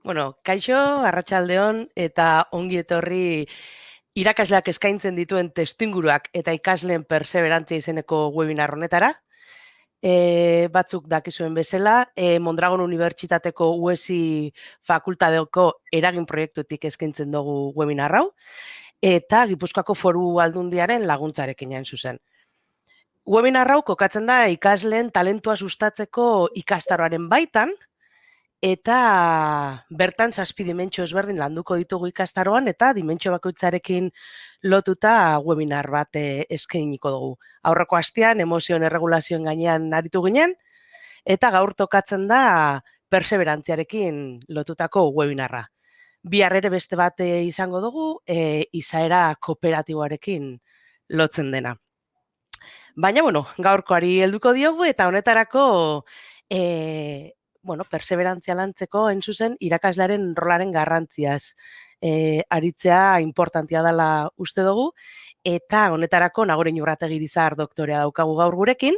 Kaixo, arratsaldeon eta ongi etorri irakasleak eskaintzen dituen testuinguruak eta ikasleen perseverantzia izeneko webinar honetara. Batzuk dakizuen bezala, Mondragon Unibertsitateko UESI fakultateko eragin proiektutik eskaintzen dugu webinar hau, eta Gipuzkoako Foru Aldundiaren laguntzarekin hain zuzen. Webinar hau kokatzen da ikasleen talentua sustatzeko ikastaroaren baitan, eta bertan 7 dimentsio ezberdin landuko ditugu ikastaroan eta dimentsio bakoitzarekin lotuta webinar bat eskainiko dugu. Aurreko astean emozioen erregulazioen gainean aritu ginen eta gaur tokatzen da perseverantziarekin lotutako webinarra. Bihar ere beste bat izango dugu, izaera kooperatiboarekin lotzen dena. Baina, gaurkoari helduko diogu eta honetarako perseverantzia lantzeko hain zuzen irakaslearen rolaren garrantziaz aritzea importantia dela uste dugu, eta honetarako Nagore Iñurrategi Irizar doktorea daukagu gaur gurekin.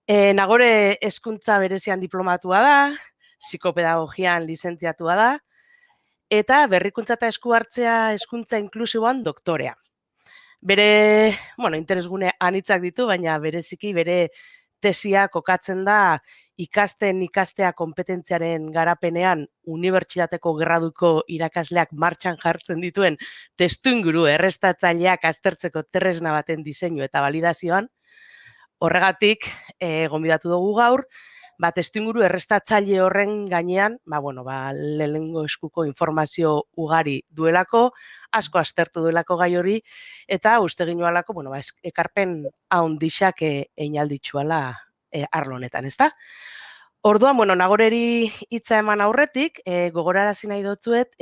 Nagore hezkuntza berezian diplomatua da, psikopedagogian lizentziatua da, eta berrikuntza eta esku hartzea hezkuntza inklusiboan doktorea. Bere, interesgune anitzak ditu, baina bereziki bere tesia kokatzen da ikastea kompetentziaren garapenean unibertsitateko graduko irakasleak martxan jartzen dituen testuinguru errestatzaileak aztertzeko tresna baten diseinu eta validazioan. Horregatik, gonbidatu dugu gaur, testuinguru errestatzaile horren gainean, lehenengo eskuko informazio ugari duelako, asko aztertu duelako gai hori, eta uste ginoalako, ekarpen handixak einalditxuala arlo honetan, ezta? Orduan, Nagoreri hitza eman aurretik, gogorarazi nahi dotzuet,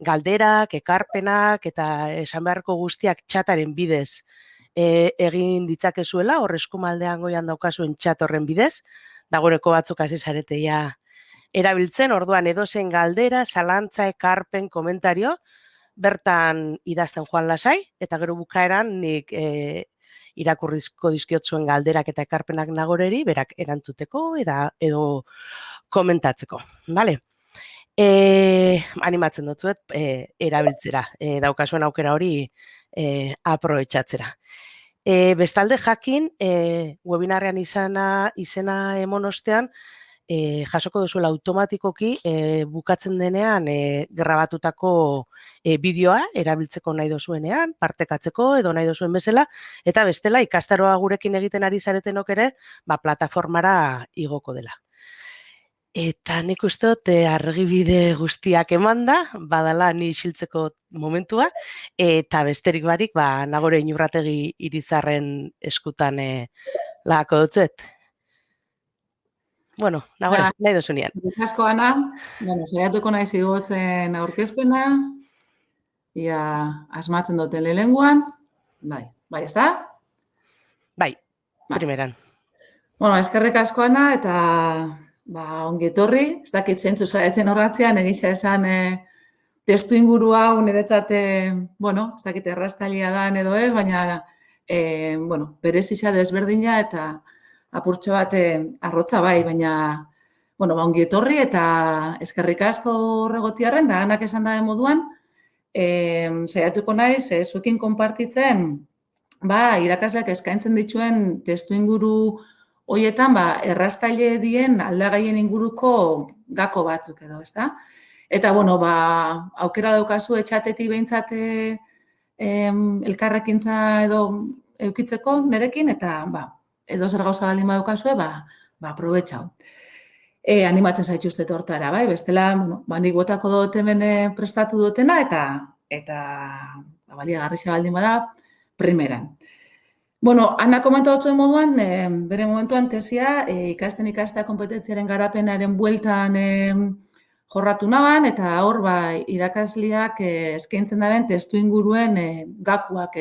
galderak, ekarpenak eta esan beharko guztiak txataren bidez egin ditzakezuela, hor eskumaldean goian daukazuen txat horren bidez, dagoeneko batzuk hasi zareteia erabiltzen, orduan edozen galdera, zalantza, ekarpen, komentario, bertan idazten joan lasai, eta gero bukaeran nik irakurrizko dizkiotzuen galderak eta ekarpenak Nagoreri, berak erantzuteko edo komentatzeko. Bale? Animatzen dutzuet erabiltzera, daukazuen aukera hori aprobetxatzera. Bestalde jakin, webinarrean izena emon ostean, jasoko duzuela automatikoki bukatzen denean grabatutako bideoa erabiltzeko nahi dozuenean, partekatzeko edo nahi dozuen bezala, eta bestela ikastaroa gurekin egiten ari zaretenok ere, plataformara igoko dela. Eta nik uste dut argibide guztiak emanda, badala ni isiltzeko momentua, eta besterik barik, Nagore Iñurrategi Irizarren eskutan lagako dutzuet. Nagore, nahi dozunean. Asko, Ana, saiatuko naiz igotzen aurkezpena, ia asmatzen duten lehenguan, bai, ez da? Bai, primeran. Eskerrik asko, Ana, eta ongi etorri, ez dakit zentzu zaitzen horratzean, egitza esan testu inguru hau niretzat, ez dakit erraztalia da edo ez, baina, berezia desberdina eta apurtxo bat arrotza bai, baina, ongi etorri eta eskerrik asko horregotiarren, da anak esan da moduan, saiatuko naiz, zuekin konpartitzen, irakasleak eskaintzen dituen testu inguru horietan, erraztaile dien aldagaien inguruko gako batzuk edo, ezta? Eta, aukera daukazu etxatetik behintzat elkarrekintza edo eukitzeko nerekin, eta, edo zer gauza baldin badaukazue, aprobetxau. Animatzen zaituztet hortara, bai? Bestela, nik botako dut hemen prestatu dutena, eta baliagarria baldin bada, primeran. Ana komentatu zuen moduan, bere momentuan tesia, ikastea kompetentziaren garapenaren bueltan jorratu naban, eta hor, irakasleak eskaintzen daben testu inguruen gakuak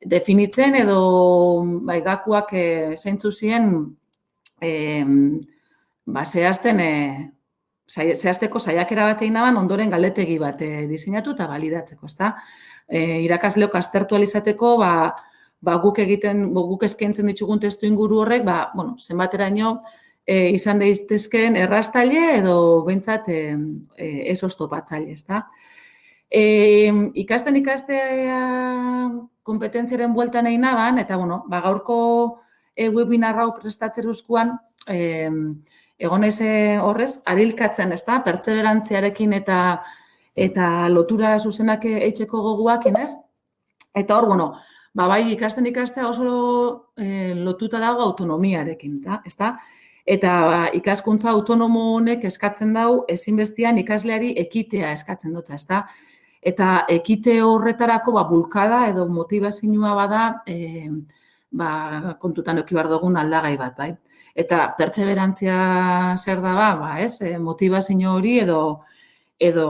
definitzen, edo gakuak zeintzu ziren zehazteko saiakera bat egin naban, ondoren galdetegi bat diseinatu eta balidatzeko, ezta? Irakasleok aztertu alizateko, guk eskaintzen ditugun testu inguru horrek, zenbateraino izan daitezkeen errastaile edo behintzat ez oztopatzaile, ezta? Ikastea kompetentziaren bueltan egin naban, eta gaurko webinar hau prestatzeruzkoan egon naiz horrez, arilkatzen, ezta? Pertseberantziarekin eta lotura zuzenak eitzeko goguakin, ez? Eta hor, bai ikastea oso lotuta dago autonomiarekin, ezta? Eta ikaskuntza autonomo honek eskatzen dau ezinbestean ikasleari ekitea eskatzen dutza, ezta? Eta ekite horretarako bulkada edo motivazioa bada kontutan eduki behar dugun aldagai bat, bai? Eta pertseberantzia zer da ez? Motivazio hori edo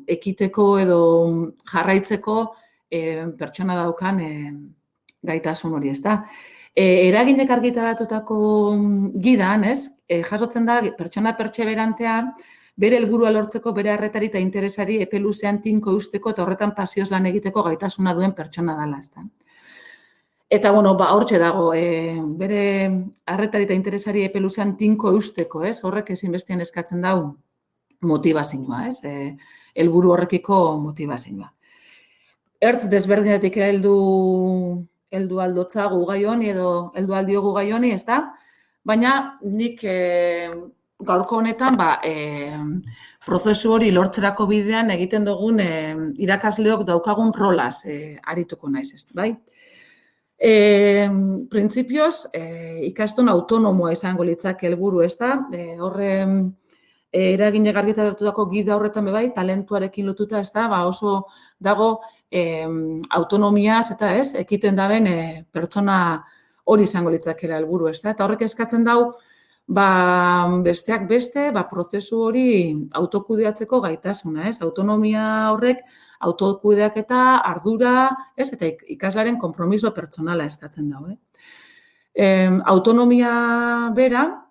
ekiteko edo jarraitzeko pertsona daukan gaitasun hori, ezta? Eraginek argitaratutako gidan, ez? Jasotzen da pertsona pertseberantea bere helburua lortzeko bere arretari eta interesari epe luzean tinko eusteko eta horretan pasioz lan egiteko gaitasuna duen pertsona dela, ezta? Eta, hortxe dago, bere arretari eta interesari epe luzean tinko eusteko, ez? Horrek ezinbestean eskatzen dau motivazioa, ez? Helburu horrekiko motivazioa. Ertz desberdinetik heldu aldotza gu gai honi edo heldu aldiogu gai honi, ezta? Baina nik gaurko honetan prozesu hori lortzerako bidean egiten dugun irakasleok daukagun rolaz arituko naiz, ez, bai? Printzipioz, ikaston autonomoa izango litzake helburu, ezta? Horren eragine argitaratutako gida horretan bai, talentuarekin lotuta, ezta? Oso dago autonomiaz eta ez, ekiten daben pertsona hori izango litzakela helburu, ezta? Eta horrek eskatzen dau, besteak beste, prozesu hori autokudeatzeko gaitasuna, ez? Autonomia horrek autokudeaketa, ardura, ez? Eta ikaslaren konpromiso pertsonala eskatzen dau, Autonomia bera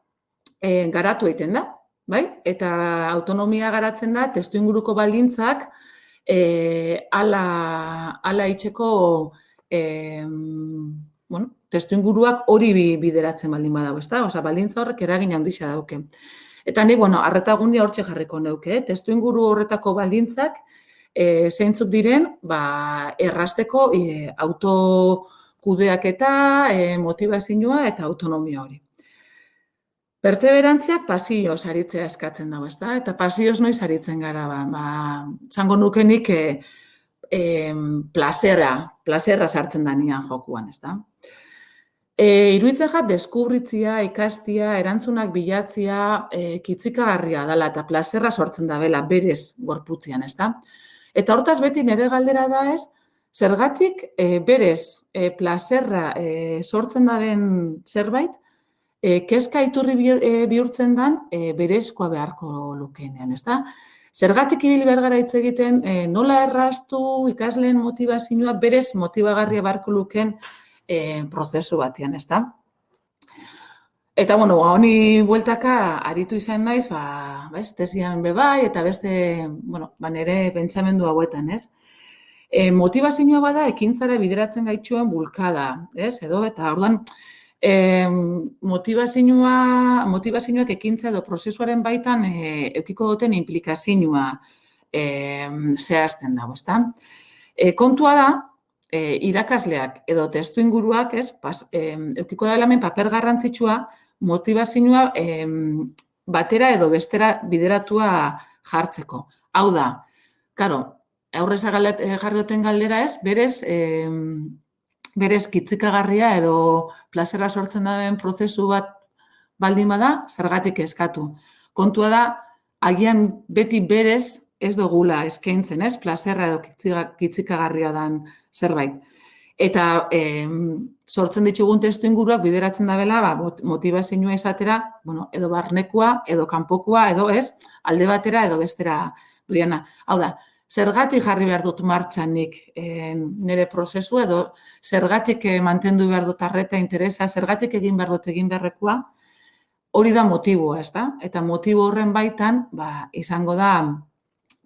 garatu egiten da, bai? Eta autonomia garatzen da testuinguruko baldintzak ala itxeko testuinguruak hori bideratzen baldin badago, ezta? Osea, baldintza horrek eragin handia dauke. Eta nik, arreta gundi hortxe jarriko neuke, testuinguru horretako baldintzak zeintzuk diren, errazteko autokudeaketa, motivazioa eta autonomia hori. Pertseberantziak pasioz aritzea eskatzen dago, ezta? Eta pasioz noiz aritzen gara, zango nukenik plazerra sartzen da nian jokuan, ezta? Iruditzen jat, deskubritzia, ikastia, erantzunak bilatzia, kitzikagarria dela eta plazerra sortzen dabela berez gorputzian, ezta? Eta hortaz beti nire galdera da ez, zergatik berez plazerra sortzen daben zerbait, kezka iturri bihurtzen dan berezkoa beharko lukeenean, ezta? Zergatik ibili behar gara hitz egiten, nola erraztu ikasleen motivazioa berez motibagarria beharko lukeen prozesu batean, ezta? Eta, honi bueltaka aritu izan naiz, tesian bebai, eta beste, nire pentsamendu hauetan, ez? Motivazioa bada ekintzara bideratzen gaitxoen bulkada, ez? Eta orduan, motivazioak ekintza edo prozesuaren baitan eukiko duten implikazioa zehazten dago, ezta? Kontua da, irakasleak edo testuinguruak, ez, eukiko da hemen paper garrantzitsua motivazioa batera edo bestera bideratua jartzeko. Hau da, karo, aurrez jarri duten galdera ez, berez kitzikagarria edo plazera sortzen daben prozesu bat baldin bada, zergatik eskatu. Kontua da, agian beti berez ez dugula eskaintzen, ez, plazerra edo kitzikagarria dan zerbait. Eta sortzen ditugun testuinguruak bideratzen dabela, motivazioa izatera, edo barnekoa, edo kanpokoa, edo ez, alde batera edo bestera duena. Hau da, zergatik jarri behar dut martxan nik nire prozesu, edo zergatik mantendu behar dut arreta interesa, zergatik egin behar dut egin beharrekoa, hori da motiboa, ez da? Eta motibo horren baitan, izango da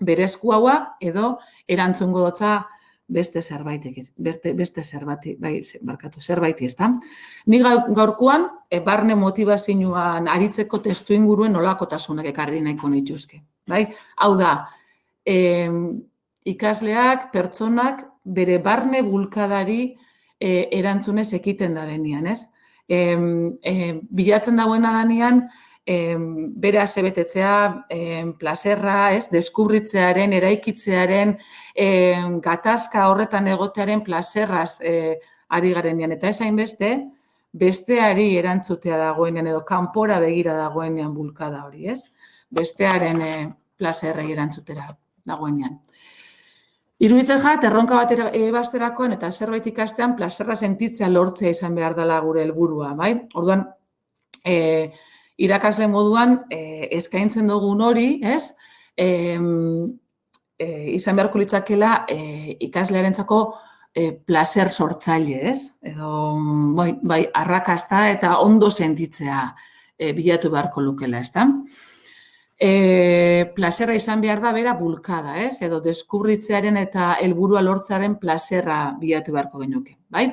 berezkoa edo erantzungo dutza beste zerbaiti, ezta? Ni gaurkoan, barne motivazioan aritzeko testu inguruen nolakotasunak ekarri nahiko nituzke, bai? Hau da, ikasleak, pertsonak, bere barne bulkadari erantzunez ekiten da benian, ez? Bilatzen dagoena danean, bere asebetetzea, plazerra, ez? Deskubritzearen, eraikitzearen, gatazka horretan egotearen plazerraz ari garenean. Eta ez hainbeste, besteari erantzutea dagoenean edo kanpora begira dagoenean bulkada hori, ez? Bestearen plazerrei erantzutera dagoenean. Iruditzen jat, erronka bat ebasterakoan eta zerbait ikastean plazerra sentitzea lortzea izan behar dela gure helburua, bai? Orduan, irakasle moduan eskaintzen dugun hori, ez? Izan beharko litzakela ikaslearentzako plazer sortzaile, ez? Edo, bai, arrakasta eta ondo sentitzea bilatu beharko lukela, ezta? Plazerra izan behar da bera bulkada, ez? Edo deskubritzearen eta helburua lortzearen plazerra bilatu beharko genuke, bai?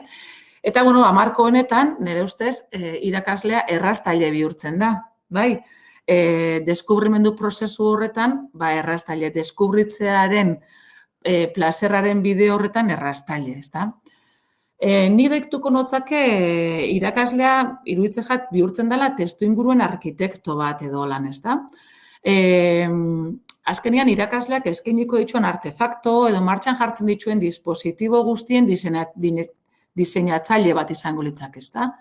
Eta, marko honetan, nire ustez, irakaslea erraztaile bihurtzen da, bai? Deskubrimendu prozesu horretan, erraztaile, deskubritzearen plazerraren bide horretan erraztaile, ezta? Nik deituko notzake irakaslea iruditzen jat bihurtzen dela testu inguruen arkitekto bat edo lan, ezta? Azkenean irakasleak eskainiko dituen artefakto edo martxan jartzen dituen dispositibo guztien diseinatzaile bat izango litzake, ezta?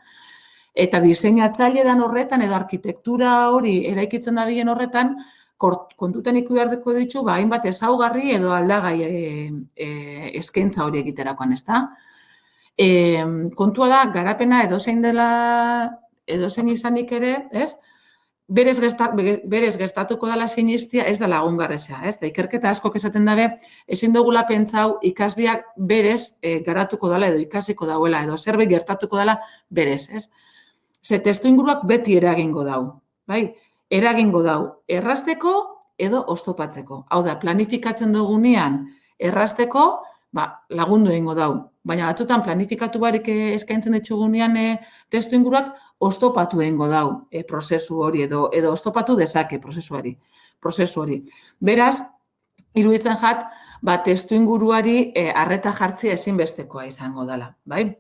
Eta diseinatzaile dan horretan edo arkitektura hori eraikitzen dabilen horretan kontutan ikusi beharko ditu hainbat ezaugarri edo aldagai eskaintza hori egiterakoan, ezta? Kontua da garapena edozein izanik ere, ez? Berez gertatuko dela sinistia ez da lagungarreza, ez? Da ikerketa askok esaten dabe, ezin dugula pentsau ikasleak berez garatuko dela edo ikasiko dauela edo zerbait gertatuko dela berez, ez? Ze testu inguruak beti eragingo dau, bai? Eragingo dau errazteko edo oztopatzeko. Hau da, planifikatzen dugunean errazteko, lagundu egingo dau. Baina batzutan planifikatu barik eskaintzen ditugunean testu inguruak oztopatu egingo dau prozesu hori edo oztopatu dezake prozesu hori. Beraz, iruditzen jat, testu inguruari arreta jartzea ezinbestekoa izango dela, bai?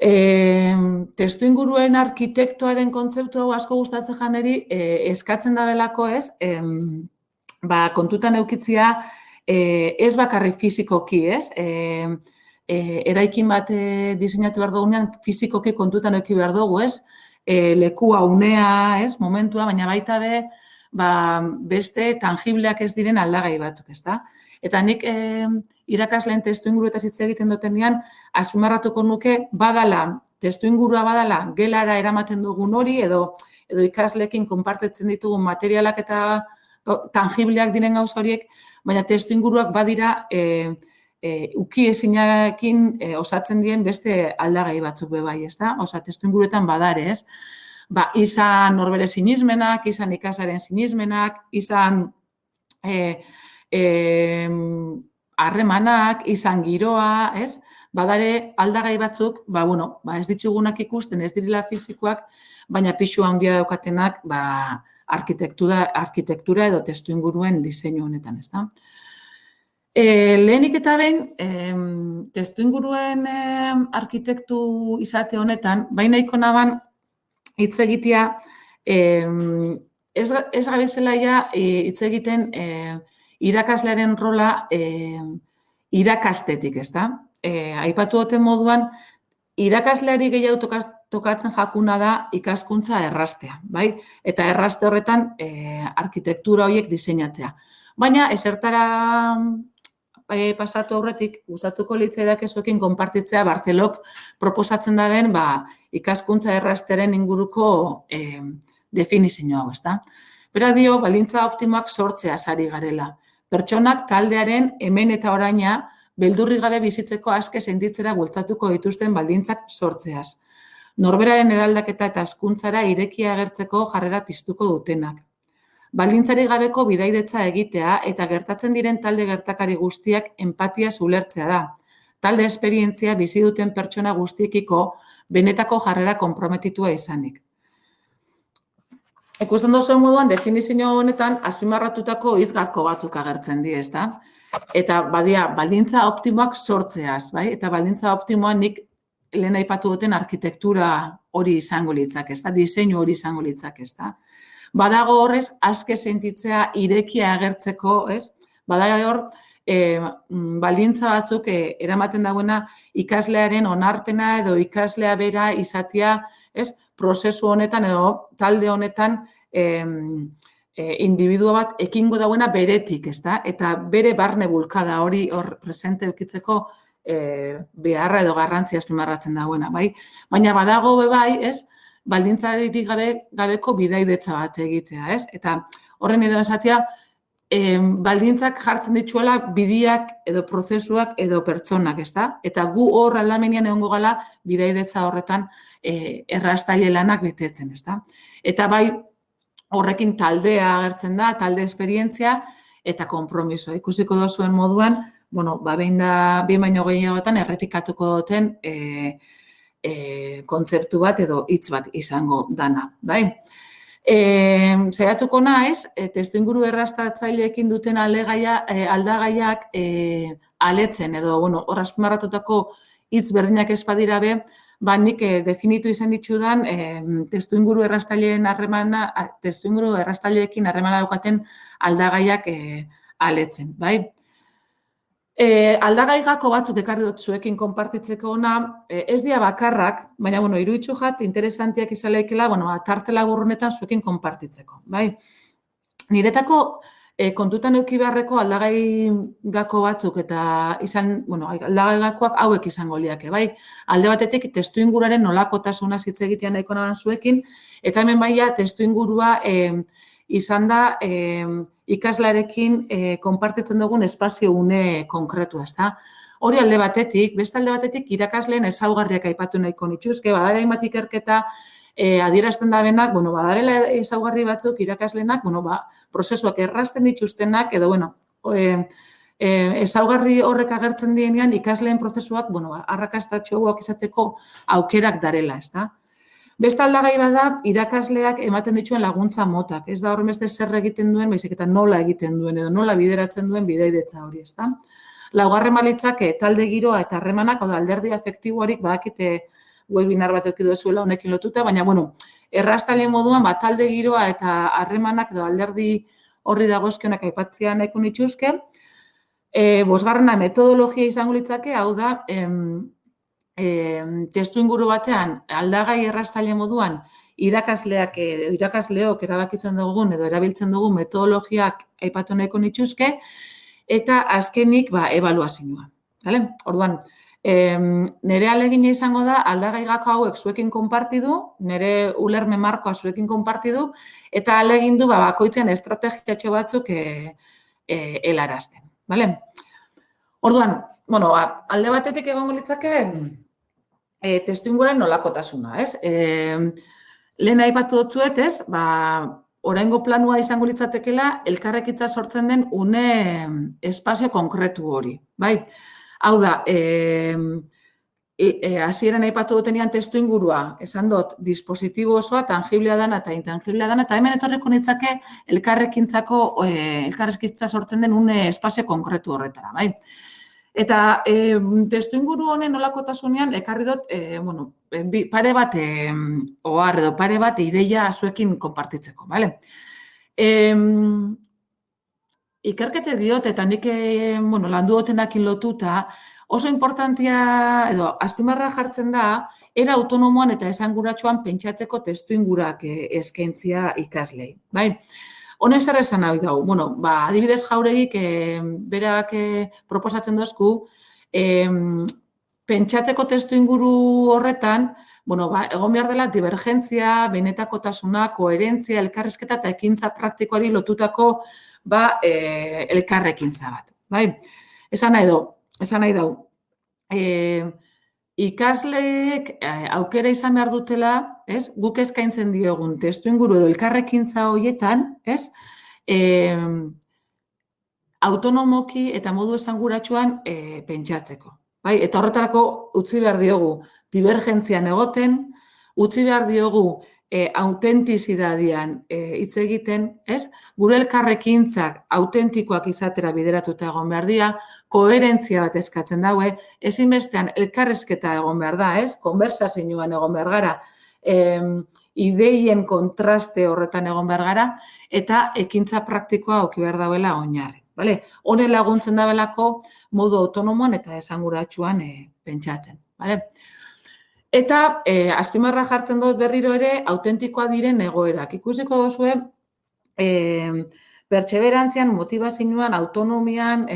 Testu inguruen arkitektoaren kontzeptu hau asko gustatzen janeri eskatzen dabelako, ez? Kontutan eukitzia ez bakarri fizikoki, ez? Eraikin bat diseinatu behar dugunean fizikoki kontutan euki behar dugu, ez? Lekua, unea, ez? Momentua, baina baita be, beste tangibleak ez diren aldagai batzuk, ez da? Eta nik irakasleen testu inguruetaz hitz egiten dutenean, azpimarratuko nuke testu ingurua badala, gelara eramaten dugun hori, edo ikasleekin konpartitzen ditugun materialak eta tangibleak diren gauza horiek, baina testu inguruak badira uki ezinakin osatzen dien beste aldagai batzuk bebai, ez da? Osa, testu inguruetan badare, ez? Izan norbere sinismenak, izan ikasaren sinismenak, izan harremanak, izan giroa, ez? Badare aldagai batzuk, ez ditugunak ikusten, ez direla fizikoak, baina pixu handia daukatenak, arkitektura edo testu inguruen diseinu honetan, ez da? Lehenik eta behin, testu inguruen arkitektu izate honetan, baina ikonaban hitz egitea, ez gabizela hitz egiten irakaslearen rola irakastetik, ez da? Aipatu duten moduan, irakasleari gehiago tokatzen jakuna da ikaskuntza erraztea, bai? Eta errazte horretan arkitektura horiek diseinatzea. Baina, ezertara pasatu aurretik, gustatuko litzaidak ezokin konpartitzea Barcelok proposatzen daben ikaskuntza erraztearen inguruko definizio hau, ez da? Berak dio, baldintza optimoak sortzea sari garela. Pertsonak taldearen hemen eta oraina beldurri gabe bizitzeko aske sentitzera bultzatuko dituzten baldintzak sortzeaz. Norberaren eraldaketa eta hezkuntzara irekia agertzeko jarrera piztuko dutenak. baldintzari gabeko bidaidetza egitea eta gertatzen diren talde gertakari guztiak enpatia ulertzea da. Talde esperientzia bizi duten pertsona guztiekiko benetako jarrera konprometitua izanik. Ikusten duzuen moduan, definizio honetan, azpimarratutako hitz-gako batzuk agertzen die, ezta? Eta badia, baldintza optimoak sortzeaz, bai? Eta baldintza optimoan nik lehen aipatu duten arkitektura hori izango litzak, ezta? Diseinu hori izango litzak, ezta? Badago horrez, aske sentitzea irekia agertzeko, ez? Badago hor, baldintza batzuk eramaten dagoena ikaslearen onarpena edo ikaslea bera izatea, ez? Prozesu honetan edo talde honetan individua bat ekingo dauena beretik, ezta? Eta bere barne bulkada hori hor presente eukitzeko beharra edo garrantzia azpimarratzen dagoena, bai? Baina badago bai, ez? Baldintzarik gabeko bidaidetza bat egitea, ez? Eta horren edo esatea, baldintzak jartzen dituela bidiak edo prozesuak edo pertsonak, ezta? Eta gu hor aldamenean egongo gala bidaidetza horretan errastale lanak betetzen, ezta? Eta bai horrekin taldea agertzen da, talde esperientzia eta konpromisoa. Ikusiko duzuen moduan, bueno, behin baino gehiagotan errepikatuko duten kontzeptu bat edo hitz bat izango dana, bai? Saiatuko naiz, testuinguru errastatzaileekin duten aldagaiak aletzen edo, bueno, hor azpimarratutako hitz berdinak ez badira be, nik definitu izan ditudan testuinguru errastaileekin harremana daukaten aldagaiak aletzen, bai? Aldagai gako batzuk ekarri dut zuekin konpartitzeko ona, ez dira bakarrak, baina, bueno, iruditu jat interesantiak izaleikela, bueno, tarte labur honetan zuekin konpartitzeko, bai? Niretako kontutan eduki beharreko aldagai gako batzuk eta izan, bueno, aldagai gakoak hauek izango liake, bai? Alde batetik testuinguruaren nolakotasuna hitz egitea nahiko naban zuekin, eta hemen baia testuingurua izan da ikaslarekin konpartitzen dugun espazio une konkretua, ezta? Hori alde batetik, beste alde batetik irakasleen ezaugarriak aipatu nahiko nituzke, badara hainbat ikerketa adierazten da benak, bueno, badarela ezaugarri batzuk irakaslenak, bueno, prozesuak errazten dituztenak edo, bueno, ezaugarri horrek agertzen dienean ikasleen prozesuak, bueno, arrakastatsuagoak izateko aukerak darela, ezta? Beste aldagai bada, irakasleak ematen dituen laguntza motak. Ez da horren beste zer egiten duen, baizik eta nola egiten duen edo nola bideratzen duen bidaidetza hori, ezta? Laugarren balitzake talde giroa eta harremanak, oda alderdi afektiboarik badakite webinar bat eduki duzuela honekin lotuta, baina, bueno, errastailen moduan, talde giroa eta harremanak edo alderdi horri dagozkionak aipatzea nahiko nituzke. Bosgarrena metodologia izango litzake, hau da, testuinguru batean aldagai errastaile moduan irakasleok erabakitzen dugun edo erabiltzen dugun metodologiak aipatu nahiko nituzke eta azkenik ebaluazioa. Orduan, nire ahalegina izango da aldagai gako hauek zuekin konpartidu, nire ulerme markoa zuekin konpartidu eta ahalegin du bakoitzen estrategiatxo batzuk helarazten. Orduan, bueno, alde batetik egongo litzake testuinguruaren nolakotasuna, ez? Lehen aipatu dutzuet, ez? Oraingo planua izango litzatekela elkarrekitza sortzen den une espazio konkretu hori, bai? Hau da, hasieran aipatu dutenean testuingurua, esan dut, dispositibo osoa, tangiblea dana eta intangiblea dana, eta hemen etorriko nitzake elkarrekitza sortzen den une espazio konkretu horretara, bai? Eta testuinguru honen nolakotasunean ekarri dut, pare bat ohar edo pare bat ideia zuekin konpartitzeko, bale? Ikerkete diot eta nik landu dutenakin lotuta oso importantia edo azpimarra jartzen da era autonomoan eta esanguratsuan pentsatzeko testuingurak eskaintzia ikaslei, bai? Honen zer esan hau dago, adibidez Jauregik berak proposatzen dozku, pentsatzeko testuinguru horretan, egon behar dela divergentzia, benetakotasuna, koherentzia, elkarrizketa eta ekintza praktikoari lotutako elkarrekintza bat. Esan nahi dau, ikasleek aukera izan behar dutela, guk eskaintzen diogun testuinguru edo elkarrekintza horietan, autonomoki eta modu esanguratsuan pentsatzeko. Bai? Eta horretarako utzi behar diogu divergentzian egoten, utzi behar diogu autentizidadian hitz egiten, ez? Gure elkarrekintzak autentikoak izatera bideratuta egon behar dira, koherentzia bat eskatzen daue, ezinbestean elkarrezketa egon behar da, ez? Konversazioan egon behar gara, ideien kontraste horretan egon behar gara, eta ekintza praktikoa auki behar dauela oinarri. Vale? Honen laguntzen dabelako modu autonomoan eta esanguratsuan pentsatzen. Vale? Eta azpimarra jartzen dut berriro ere autentikoa diren egoerak. Ikusiko duzue pertseberantzian, motivazioan, autonomian,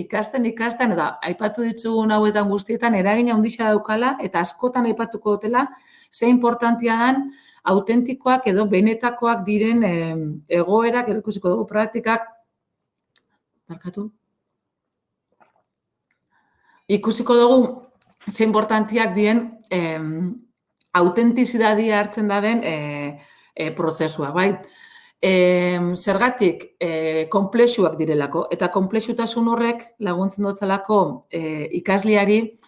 ikasten, eta aipatu ditugun hauetan guztietan eragina handia daukala eta askotan aipatuko dutela ze importantia dan autentikoak edo benetakoak diren egoerak, ikusiko dugu praktikak, ikusiko dugu ze importantiak dien autentizidadia hartzen daben prozesua, bai? Zergatik konplexuak direlako, eta konplexutasun horrek laguntzen dutzalako ikasleari,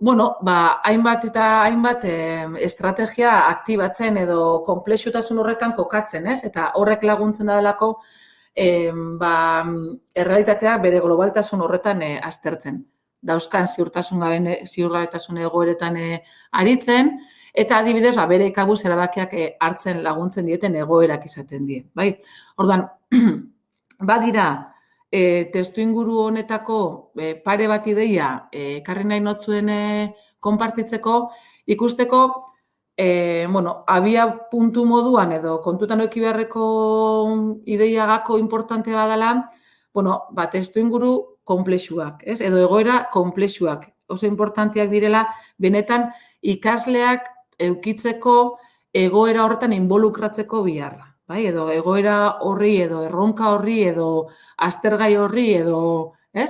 hainbat eta hainbat estrategia aktibatzen edo konplexutasun horretan kokatzen, ez? Eta horrek laguntzen dabelako errealitatea bere globaltasun horretan aztertzen. Dauzkan ziurgabetasun egoeretan aritzen, eta adibidez, bere ikabuz erabakiak hartzen laguntzen dieten egoerak izaten die. Orduan, badira, testu inguru honetako pare bat ideia ekarri nahi notzuen konpartitzeko, ikusteko, abia puntu moduan edo kontutan eduki beharreko ideia gako importante badala, testu inguru konplexuak, edo egoera konplexuak. Oso importantiak direla, benetan ikasleak eukitzeko egoera horretan involukratzeko biharra. Edo egoera horri, edo erronka horri, edo aztergai horri, edo, lehen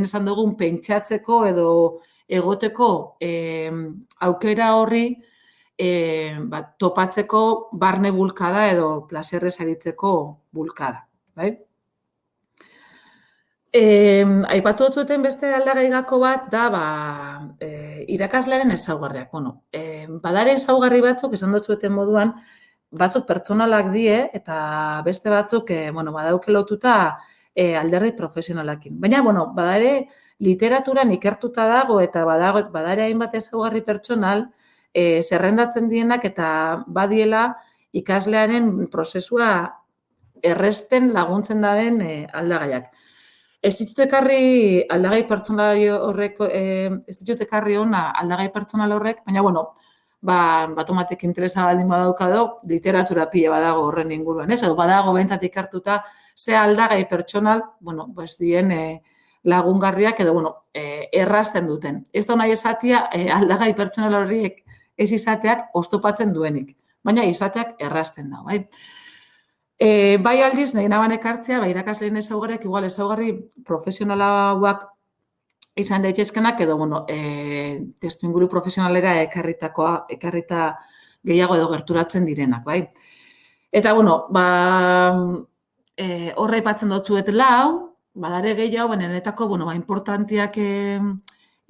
esan dugun pentsatzeko edo egoteko aukera horri topatzeko barne bulkada edo plazerrez aritzeko bulkada. Aipatu dutzueten beste aldagai gako bat da irakaslearen ezaugarriak. Badare ezaugarri batzuk, esan dutzueten moduan, batzuk pertsonalak die eta beste batzuk badauke lotuta alderdi profesionalakin. Baina, badare literaturan ikertuta dago eta badare hainbat ezaugarri pertsonal zerrendatzen dienak eta badiela ikaslearen prozesua erresten laguntzen daben aldagaiak. Ez ditut ekarri aldagai pertsonal horrek, ez ditut ekarri ona aldagai pertsonal horrek, baina, batomatek interesa baldin badaukado, literatura pila badago horren inguruan, edo badago behintzat ikertuta ze aldagai pertsonal, dien lagungarriak edo, errazten duten. Ez da nahi esatia aldagai pertsonal horiek ez izateak oztopatzen duenik, baina izateak errazten da, bai? Bai aldiz, nahi naban ekartzea, irakasleen ezaugarriak, igual ezaugarri profesionalauak izan daitezkenak, edo, testu inguru profesionalera ekarrita gehiago edo gerturatzen direnak, bai? Eta, horra aipatzen dutzuet lau, badare gehiago, benetako, importantiak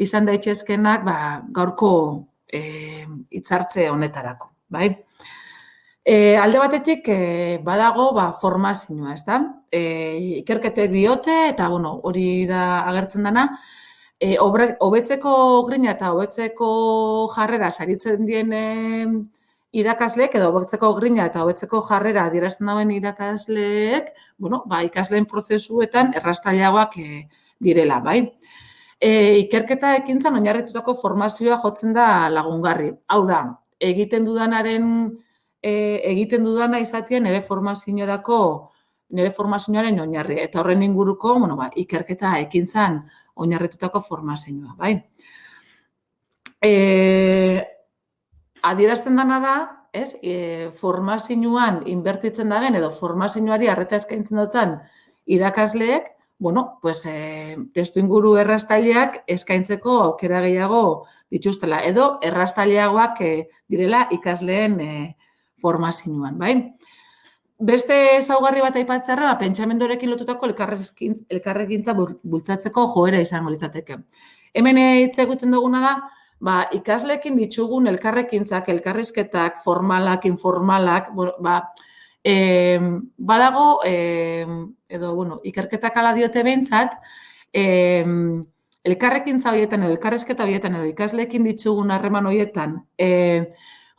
izan daitezkenak, gaurko hitzartze honetarako, bai? Alde batetik badago formazioa, ez da? Ikerketek diote, eta hori da agertzen dana, hobetzeko grina eta hobetzeko jarrera saritzen dien irakasleek, edo hobetzeko grina eta hobetzeko jarrera adierazten dauen irakasleek, ikasleen prozesuetan errastailagoak direla, bai? Ikerketa ekintzan oinarritutako formazioa jotzen da lagungarri. Hau da, egiten dudana izatea nire formazioaren oinarri. Eta horren inguruko, ikerketa ekintzan oinarritutako formazioa, bai? Adierazten dana da, formazioan inbertitzen daben, edo formazioari arreta eskaintzen dutzen irakasleek, testu inguru errastaileak eskaintzeko aukera gehiago dituztela, edo errastaileagoak direla ikasleen formazioan, bai? Beste ezaugarri bat aipatzearra, pentsamenduarekin lotutako elkarrekintza bultzatzeko joera izango litzateke. Hemen hitz egiten duguna da, ikasleekin ditugun elkarrekintzak, elkarrizketak, formalak, informalak, badago, ikerketak ala diote behintzat, elkarrekintza horietan edo elkarrizketa horietan edo ikasleekin ditugun harreman horietan,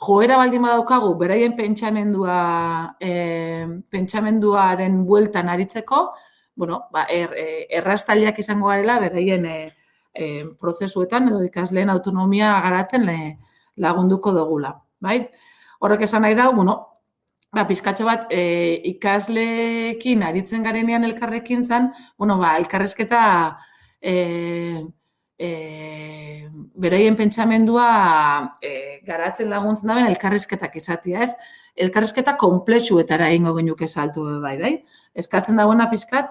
joera baldin badaukagu, beraien pentsamenduaren bueltan aritzeko, errastaileak izango garela beraien prozesuetan edo ikasleen autonomia garatzen lagunduko dugula. Horrek esan nahi da, pizkatxo bat ikasleekin aritzen garenean elkarrekintzan, elkarrizketa beraien pentsamendua garatzen laguntzen daben elkarrizketak izatea, ez? Elkarrizketa konplexuetara egingo genuke saltu bai. Eskatzen dagoena pizkat,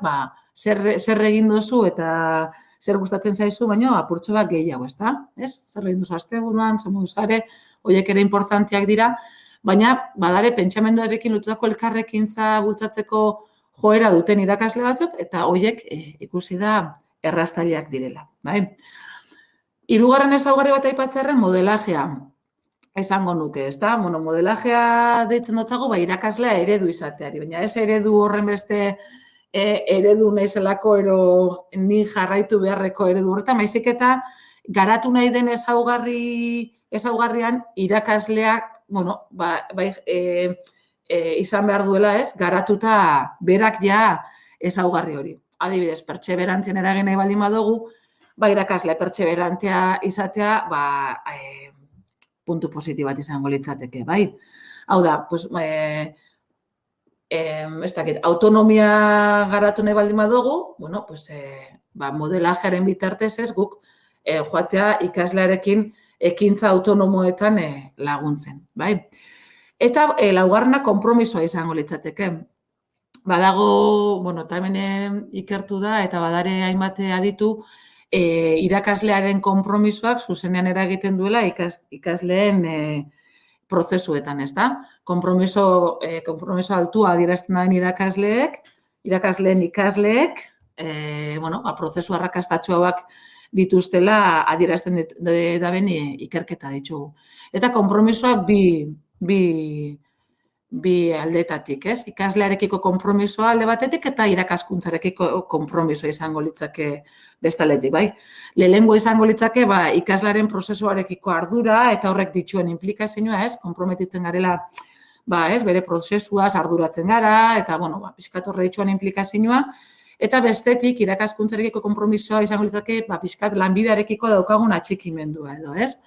zer egin duzu eta zer gustatzen zaizu, baina apurtxo bat gehiago, ezta? Ez? Zer egin duzu asteburuan, zer moduz are, horiek ere importanteak dira, baina badare pentsamenduarekin lotutako elkarrekintza bultzatzeko joera duten irakasle batzuk eta horiek ikusi da errastaileak direla, bai? Hirugarren ezaugarri bat aipatzearren modelajea esango nuke, ezta? Modelajea deitzen dutzago, irakaslea eredu izateari, baina ez eredu horren beste eredu naizelako ero ni jarraitu beharreko eredu horretan, baizik eta garatu nahi den ezaugarrian irakasleak, izan behar duela, ez? Garatuta berak ja ezaugarri hori. Adibidez, pertseberantzien eragin nahi baldin badugu, irakasle pertseberantea izatea, puntu positibo bat izango litzateke, bai? Hau da, autonomia garatu nahi baldin badugu, modelajearen bitartez ez guk joatea ikaslearekin ekintza autonomoetan laguntzen, bai? Eta laugarrena konpromisoa izango litzateke. Badago, eta hemen ikertu da, eta badare hainbat aditu, irakaslearen konpromisoak zuzenean eragiten duela ikasleen prozesuetan, ez da? Konpromiso altua adierazten daben irakasleen ikasleek, prozesu arrakastatsuak dituztela adierazten daben ikerketa ditugu. Eta konpromisoa bi aldetatik, ez? Ikaslearekiko konpromisoa alde batetik eta irakaskuntzarekiko konpromisoa izango litzake bestaletik, bai? Lehenengoa izango litzake, ikaslearen prozesuarekiko ardura eta horrek dituen implikazioa, ez? Konprometitzen garela, bere prozesuaz arduratzen gara eta, pixkat horre dituen implikazioa. Eta bestetik, irakaskuntzarekiko konpromisoa izango litzake, pixkat lanbidearekiko daukagun atxikimendua edo, ez?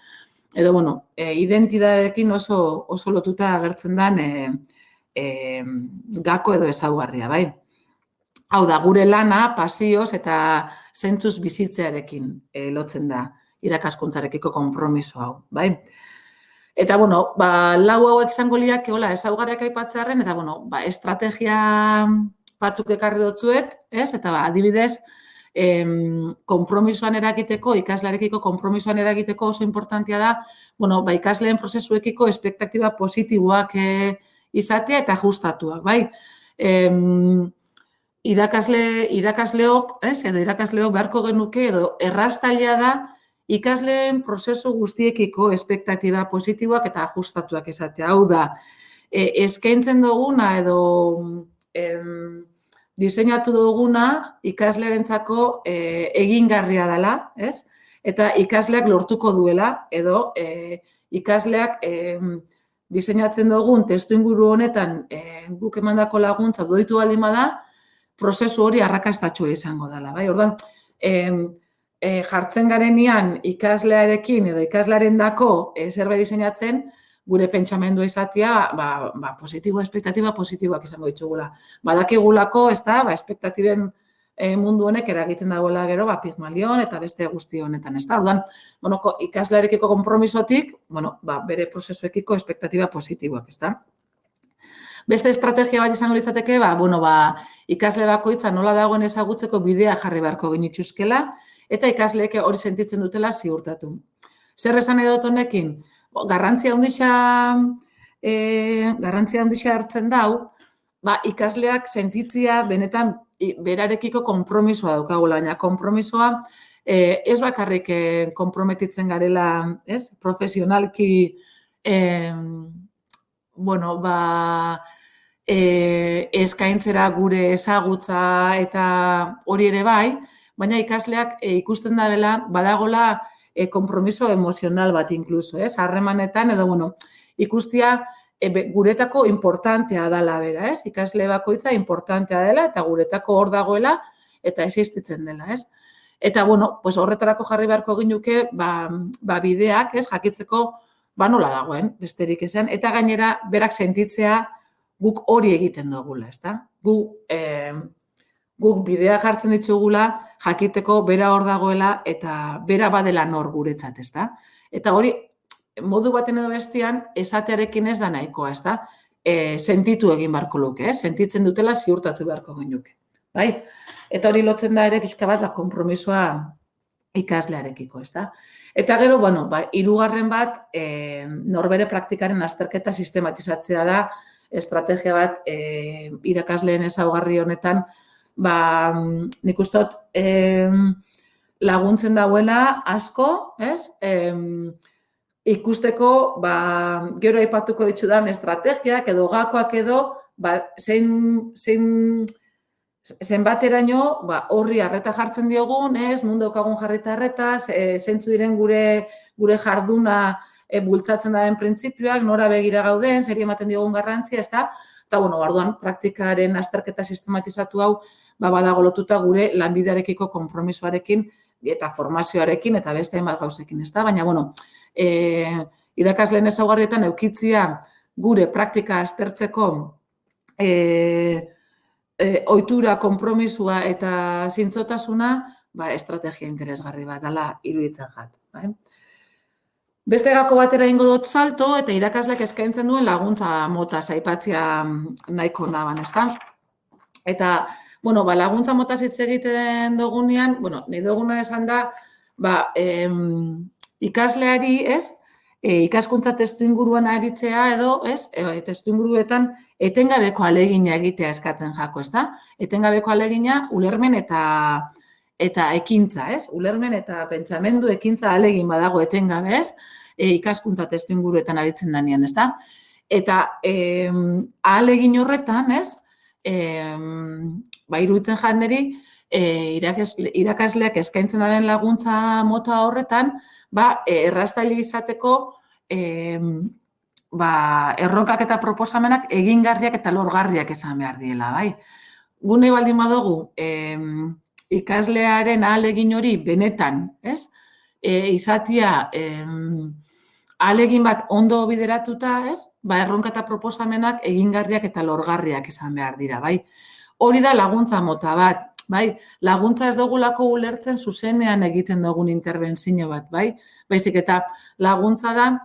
Edo, identidaderekin oso lotuta agertzen den gako edo ezaugarria, bai? Hau da, gure lana, pasioz eta zentzuz bizitzearekin lotzen da irakaskuntzarekiko konpromiso hau, bai? Eta, lau hauek izango liak ezaugarriak aipatzearen, eta, estrategia batzuk ekarri dutzuet, ez? Eta, adibidez, konpromisoan eragiteko, ikaslearekiko konpromisoan eragiteko oso importantea da, ikasleen prozesuekiko espektatiba positiboak izatea eta ajustatuak, bai? Irakasleok beharko genuke edo errastailea da ikasleen prozesu guztiekiko espektatiba positiboak eta ajustatuak izatea. Hau da, eskaintzen duguna edo diseinatu duguna ikaslearentzako egingarria dela, ez? Eta ikasleak lortuko duela edo ikasleak diseinatzen dugun testuinguru honetan guk emandako laguntza doitu baldin bada, prozesu hori arrakastatsua izango dela, bai? Orduan, jartzen garenean ikaslearekin edo ikaslearendako zerbait diseinatzen, gure pentsamendua izatea, positiboa, espektatiba positiboak izango ditugula. Badakigulako, ez da, espektatiben mundu honek eragiten dagoela gero, Pigmalion eta beste guzti honetan, ez da. Orduan, ikaslearekiko konpromisotik, bere prozesuekiko espektatiba positiboak, ez da. Beste estrategia bat izango litzateke, ikasle bakoitza nola dagoen ezagutzeko bidea jarri beharko genituzkela, eta ikasleek hori sentitzen dutela ziurtatu. Zer esan edot honekin? Garrantzia handia hartzen dau, ikasleak sentitzia benetan berarekiko konpromisoa daukagula, baina konpromisoa ez bakarrik konprometitzen garela, ez? Profesionalki, eskaintzera gure ezagutza eta hori ere bai, baina ikasleak ikusten da dela badagola konpromiso emozional bat inkluso, ez? Harremanetan edo, ikustia guretako importantea dela bera, ez? Ikasle bakoitza importantea dela eta guretako hor dagoela eta existitzen dela, ez? Eta, horretarako jarri beharko ginuke, bideak, ez? Jakitzeko, nola dagoen, besterik esan, eta gainera berak sentitzea guk hori egiten dugula, ezta? Guk bidea jartzen ditugula jakiteko bera hor dagoela eta bera badela nor guretzat, ezta? Eta hori, modu baten edo bestean, esatearekin ez da nahikoa, ezta? Sentitu egin beharko luke, sentitzen dutela ziurtatu beharko ginuke, bai? Eta hori lotzen da ere pixka bat konpromisoa ikaslearekiko, ezta? Eta gero, hirugarren bat, norbere praktikaren azterketa sistematizatzea da, estrategia bat irakasleen ezaugarri honetan, nik uste dut laguntzen dauela asko, ez? Ikusteko, gero aipatuko ditudan estrategiak edo gakoak edo, zenbateraino horri arreta jartzen diogun, ez? Non daukagun jarrita arretaz, zeintzu diren gure jarduna bultzatzen daren printzipioak, nora begira gauden, zeri ematen diogun garrantzia, ez da? Eta, orduan, praktikaren azterketa sistematizatu hau, badago lotuta gure lanbidearekiko konpromisoarekin eta formazioarekin eta beste hainbat gauzekin, ez da? Baina, irakasleen ezaugarrietan eukitzia gure praktika aztertzeko ohitura, konpromisua eta zintzotasuna, estrategia interesgarri bat dela iruditzen jat. Beste gako batera ingo dut salto eta irakasleak eskaintzen duen laguntza mota aipatzea nahiko naban, ezta? Eta, laguntza mota hitz egiten dugunean, nahi duguna esan da, ikasleari, ez? Ikaskuntza testuinguruan aritzea edo, ez? Testuinguruetan etengabeko ahalegina egitea eskatzen jako, ezta? Etengabeko ahalegina ulermen eta ekintza, ez? Ulermen eta pentsamendu ekintza ahalegin badago etengabe, ez? Ikaskuntza testuinguruetan aritzen denean, ezta? Eta ahalegin horretan, ez? Iruditzen janderi, irakasleak eskaintzen daren laguntza mota horretan, erraztaile izateko erronkak eta proposamenak egingarriak eta lorgarriak esan behar diela, bai? Gune baldin badugu, ikaslearen ahalegin hori benetan, ez? Izatia ahalegin bat ondo bideratuta, ez? Erronka eta proposamenak egingarriak eta lorgarriak esan behar dira, bai? Hori da laguntza mota bat, bai? Laguntza ez dugulako ulertzen zuzenean egiten dugun interbentzio bat, bai? Baizik eta laguntza da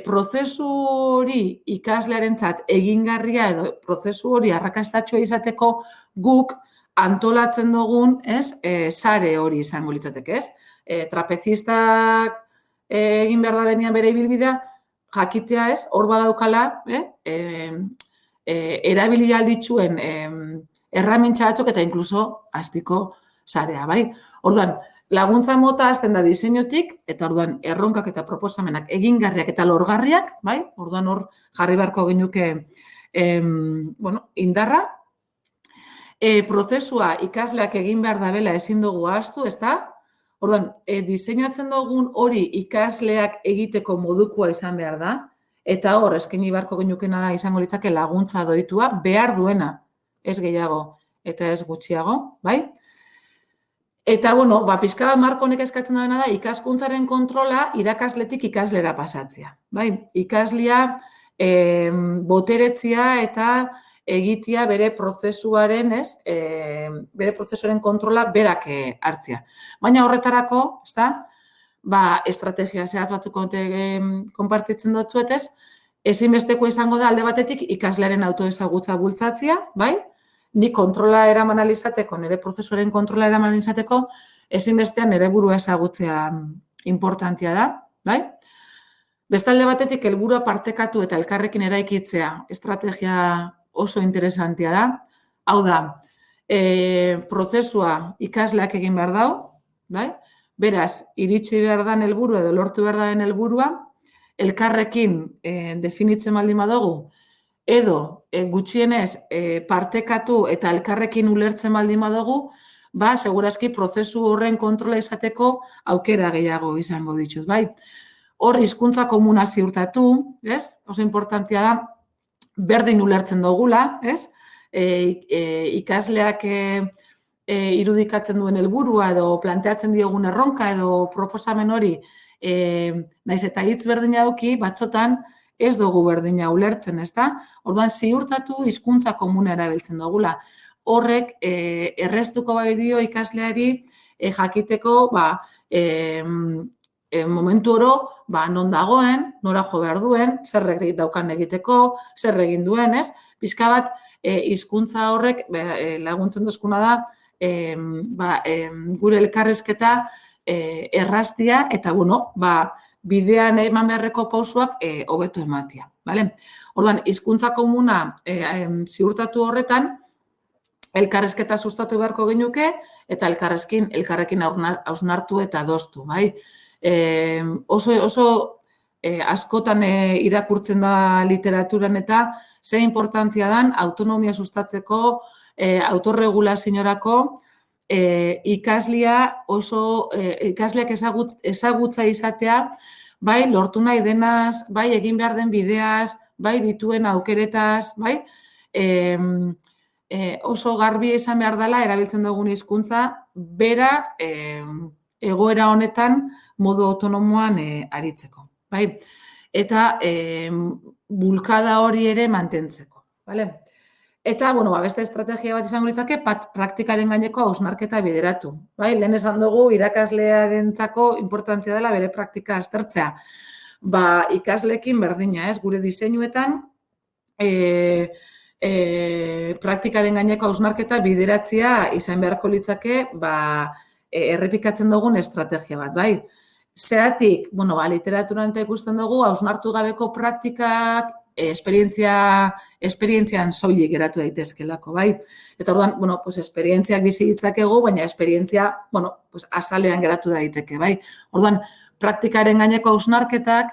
prozesu hori ikaslearentzat egingarria edo prozesu hori arrakastatxoa izateko guk antolatzen dugun, ez? Sare hori izango litzateke, ez? Trapezistak egin behar da benean bere ibilbidea, jakitea, ez? Hor badaukala, erabili alditxuen erramintza batzuk eta inkluso azpiko sarea, bai? Orduan, laguntza mota hasten da diseinutik, eta orduan erronkak eta proposamenak egingarriak eta lorgarriak, bai? Orduan hor jarri beharko genuke indarra. Prozesua ikasleak egin behar dabela ezin dugu ahaztu, ezta? Orduan, diseinatzen dugun hori ikasleak egiteko modukoa izan behar da, eta hor eskaini beharko genukena da izango litzake laguntza doitua behar duena, ez gehiago eta ez gutxiago, bai? Eta, pixka bat marko honek eskatzen duena da, ikaskuntzaren kontrola irakasletik ikaslera pasatzea, bai? Ikaslea boteretzia eta egitea bere prozesuaren, ez? Bere prozesuaren kontrola berak hartzea. Baina horretarako, ezta? Estrategia zehatz batzuk konpartitzen dutzuetez, ezinbesteko izango da alde batetik ikaslearen autoezagutza bultzatzea, bai? Ni kontrola eraman alizateko, nire prozesuaren kontrola eraman alizateko, ezinbestean nire burua ezagutzea importantia da, bai? Bestalde batetik helburua partekatu eta elkarrekin eraikitzea estrategia oso interesantia da. Hau da, prozesua ikasleak egin behar dau, bai? Beraz, iritsi behar dan helburua edo lortu behar den helburua, elkarrekin definitzen baldin badugu, edo gutxienez partekatu eta elkarrekin ulertzen baldin badugu, segurazki prozesu horren kontrola izateko aukera gehiago izango ditut, bai? Hor hizkuntza komuna ziurtatu, ez? Oso importantea da, berdin ulertzen dugula, ez? Ikasleak irudikatzen duen helburua edo planteatzen diogun erronka edo proposamen hori, naiz eta hitz berdina eduki, batzotan ez dugu berdina ulertzen, ezta? Orduan ziurtatu hizkuntza komuna erabiltzen dugula. Horrek erreztuko bai dio ikasleari jakiteko momentu oro non dagoen, nora jo behar duen, zer daukan egiteko, zer egin duen, ez? Pixka bat hizkuntza horrek laguntzen duzkuna da gure elkarrizketa erraztia eta bidean eman beharreko pausuak hobeto ematia. Orduan, hizkuntza komuna ziurtatu horretan, elkarrizketa sustatu beharko genuke eta elkarrekin hausnartu eta adostu. Oso askotan irakurtzen da literaturan eta ze importantzia dan autonomia sustatzeko, autorregulaziorako, ikasleak ezagutza izatea, bai lortu nahi denaz, bai egin behar den bideaz, bai dituen aukeretaz, bai oso garbi izan behar dela erabiltzen dugun hizkuntza bera egoera honetan modu autonomoan aritzeko, bai? Eta bulkada hori ere mantentzeko, bale? Eta, beste estrategia bat izango litzake, praktikaren gaineko hausnarketa bideratu. Lehen esan dugu, irakaslearentzako importantzia dela bere praktika aztertzea. Ikasleekin berdina, ez? Gure diseinuetan, praktikaren gaineko hausnarketa bideratzea izan beharko litzake, errepikatzen dugun estrategia bat, bai? Zeratik, literaturan eta ikusten dugu, hausnartu gabeko praktikak esperientzian soilik geratu daitezkelako, bai? Eta orduan, esperientziak bizi ditzakegu, baina esperientzia, azalean geratu daiteke, bai? Orduan, praktikaren gaineko hausnarketak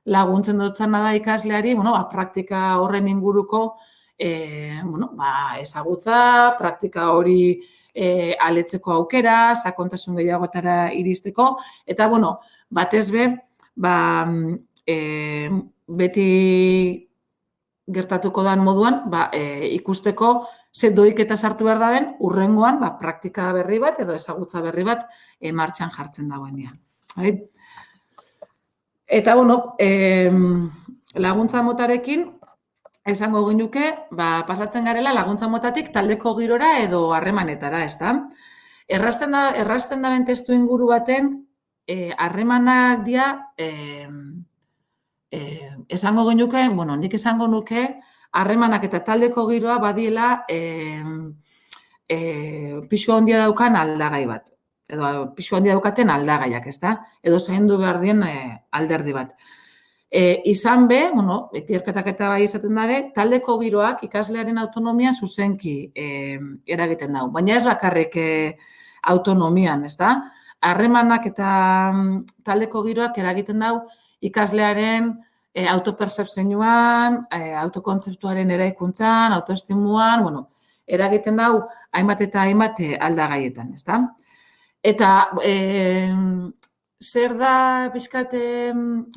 laguntzen dutzana da ikasleari, praktika horren inguruko, ezagutza, praktika hori aletzeko aukera, sakontasun gehiagotara iristeko, eta, batez be, beti gertatuko dan moduan, ikusteko ze doiketa sartu behar daben, urrengoan, praktika berri bat edo ezagutza berri bat martxan jartzen dagoenean. Eta, laguntza motarekin, esango genuke, pasatzen garela laguntza motatik taldeko girora edo harremanetara, ez da? Errazten daben testu inguru baten, harremanak dira, esango genuke, nik esango nuke, harremanak eta taldeko giroa badiela pisu handia daukan aldagai bat. Edo pisu handia daukaten aldagaiak, ez da? Edo zaindu behar dien alderdi bat. Izan be, etirketak eta bai izaten dabe, taldeko giroak ikaslearen autonomian zuzenki eragiten dau. Baina ez bakarrik autonomian, ez da? Harremanak eta taldeko giroak eragiten dau ikaslearen autopercepzioan, autokontzeptuaren eraikuntzan, autoestimuan, eragiten dau hainbat eta hainbat aldagaietan, ez da? Eta zer da pixkat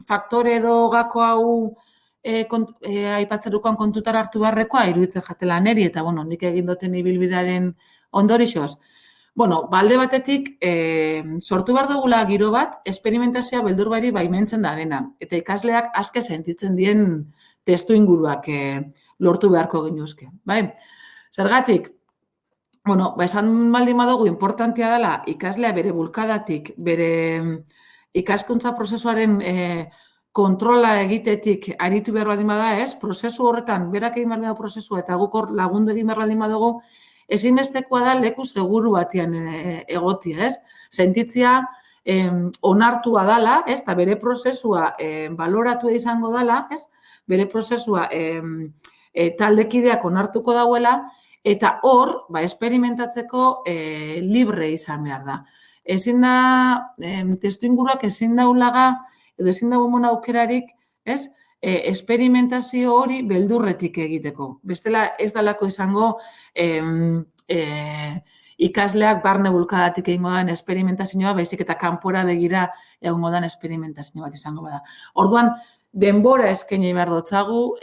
faktore edo gako hau aipatzerukoan kontutara hartu beharrekoa, iruditzen jatela neri, eta nik egin duten ibilbidearen ondorixoz. Alde batetik, sortu behar dugula giro bat, esperimentazioa beldurbairi baimentzen da dena, eta ikasleak aske sentitzen dien testu inguruak lortu beharko genuzke. Zergatik, esan baldin badugu importantia dela ikaslea bere bulkadatik, bere ikaskuntza prozesuaren kontrola egitetik aritu behar baldin bada, ez? Prozesu horretan, berak egin behar prozesua eta guk hor lagundu egin behar baldin badugu, ezinbestekoa da leku seguru batean egotia, ez? Sentitzia onartua dala, ez? Eta bere prozesua baloratu izango dala, ez? Bere prozesua taldekideak onartuko dauela, eta hor, esperimentatzeko libre izan behar da. Ezin da, testuinguruak ezin daulaga, edo ezin da bomon aukerarik, ez? Esperimentazio hori beldurretik egiteko. Bestela ez dalako izango ikasleak barne bulkadatik egingo den esperimentazioa, baizik eta kanpora begira egongo den esperimentazio bat izango bada. Orduan, denbora eskaini behar dotzagu,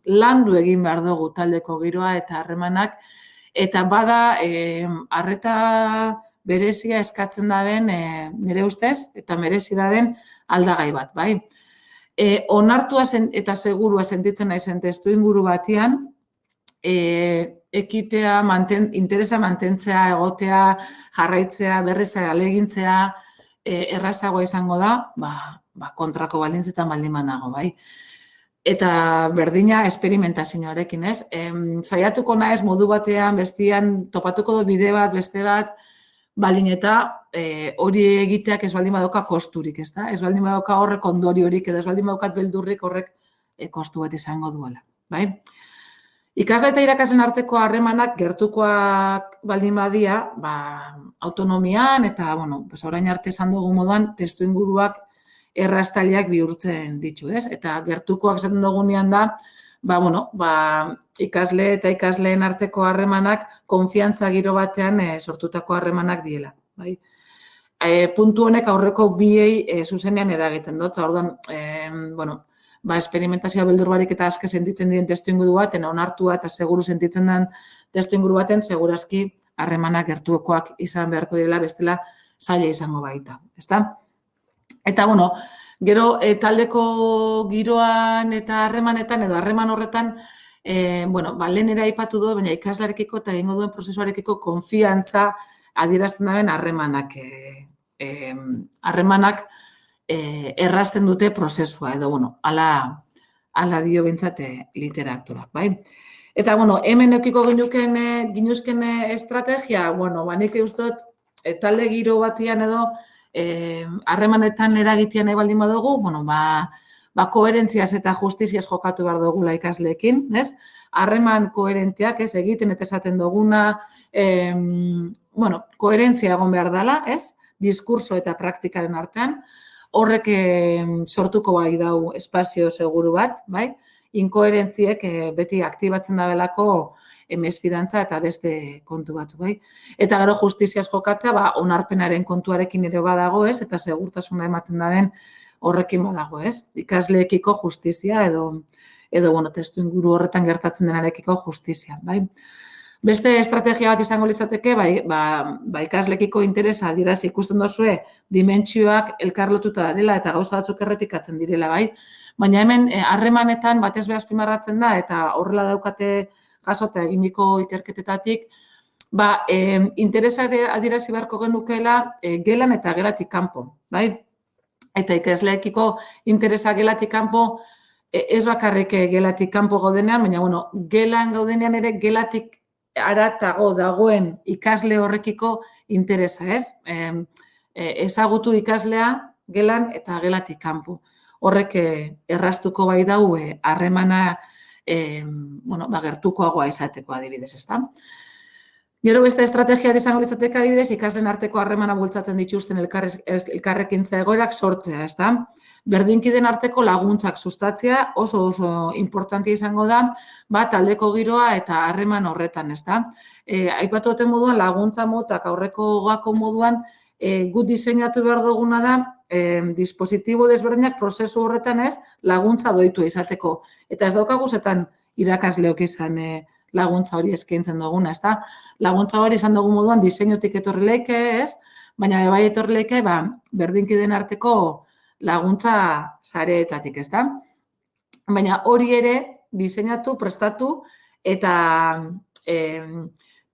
landu egin behar dugu taldeko giroa eta harremanak, eta bada arreta berezia eskatzen daben nire ustez, eta merezi daben aldagai bat, bai. Onartua eta segurua sentitzen naizen testuinguru batean, ekitea, interesa mantentzea, egotea, jarraitzea, berriz alegintzea, errazagoa izango da, kontrako baldintzetan baldin banago, bai. Eta berdina esperimentazioarekin, ez? Saiatuko naiz modu batean, bestian, topatuko du bide bat, beste bat, baldin eta hori egiteak ez baldin badoka kosturik, ez da? Ez baldin badoka horrek ondoriorik, edo ez baldin badokat beldurrik horrek kostu bat izango duela, bai? Ikasle eta irakasleen arteko harremanak gertukoak baldin badia, autonomian eta, orain arte esan dugu moduan, testuinguruak errastaileak bihurtzen ditu, ez? Eta gertukoak esaten dugunean da, ikasle eta ikasleen arteko harremanak konfiantza giro batean sortutako harremanak diela, bai? Puntu honek aurreko biei zuzenean eragiten dut, orduan, esperimentazioa beldur barik eta aske sentitzen diren testuinguru baten, onartua eta seguru sentitzen den testuinguru baten, segurazki harremanak gertukoak izan beharko dela, bestela zaila izango baita, ezta? Eta, gero taldeko giroan eta harremanetan, edo harreman horretan, lehen ere aipatu dut, baina ikaslarekiko eta egingo duen prozesuarekiko konfiantza adierazten daben harremanak. Harremanak errazten dute prozesua, edo, ala dio bintzate literaturak, bai? Eta, hemen eukiko ginuzken estrategia, nik eustot, talde giro batian edo, harremanetan eragitea nahi baldin badugu, koherentziaz eta justiziaz jokatu behar dugula ikasleekin, ez? Harreman koherentiak, ez, egiten eta esaten duguna, koherentzia egon behar dela, ez? Diskurso eta praktikaren artean, horrek sortuko bai dau espazio seguru bat, bai? Inkoherentziek beti aktibatzen dabelako mesfidantza eta beste kontu batzu, bai? Eta gero justiziaz jokatza, onarpenaren kontuarekin ere badago, ez? Eta segurtasuna ematen daren horrekin badago, ez? Ikasleekiko justizia edo testuinguru horretan gertatzen denarekiko justizia, bai? Beste estrategia bat izango litzateke, ikaslekiko interesa adierazi ikusten duzue dimentsioak elkarlotuta darela eta gauza batzuk errepikatzen direla, bai? Baina hemen harremanetan batez be azpimarratzen da eta horrela daukate jasota eginiko ikerketetatik, interesa adierazi beharko genukeela gelan eta gelatik kanpo, bai? Eta ikasleekiko interesa gelatik kanpo ez bakarrik gelatik kanpo gaudenean, baina, gelan gaudenean ere gelatik aratago dagoen ikasle horrekiko interesa, ez? Ezagutu ikaslea gelan eta gelatik kanpo. Horrek erraztuko bai dau harremana gertukoagoa izateko adibidez, ezta? Gero beste estrategia izango litzateke adibidez, ikasleen arteko harremana bultzatzen dituzten elkarrekintza egoerak sortzea, ezta? Berdinkideen arteko laguntzak sustatzea oso importantea izango da, taldeko giroa eta harreman horretan, ezta? Aipatu duten moduan laguntza motak aurreko gako moduan gut diseinatu behar duguna da dispositibo desberdinak prozesu horretan ez laguntza doitua izateko. Eta ez daukagu zetan irakasleok izan laguntza hori eskaintzen duguna, ezta? Laguntza hori izan dugu moduan diseinutik etorri leike, ez? Baina bai etorri leike, berdinkideen arteko laguntza sareetatik, ezta? Baina hori ere diseinatu, prestatu eta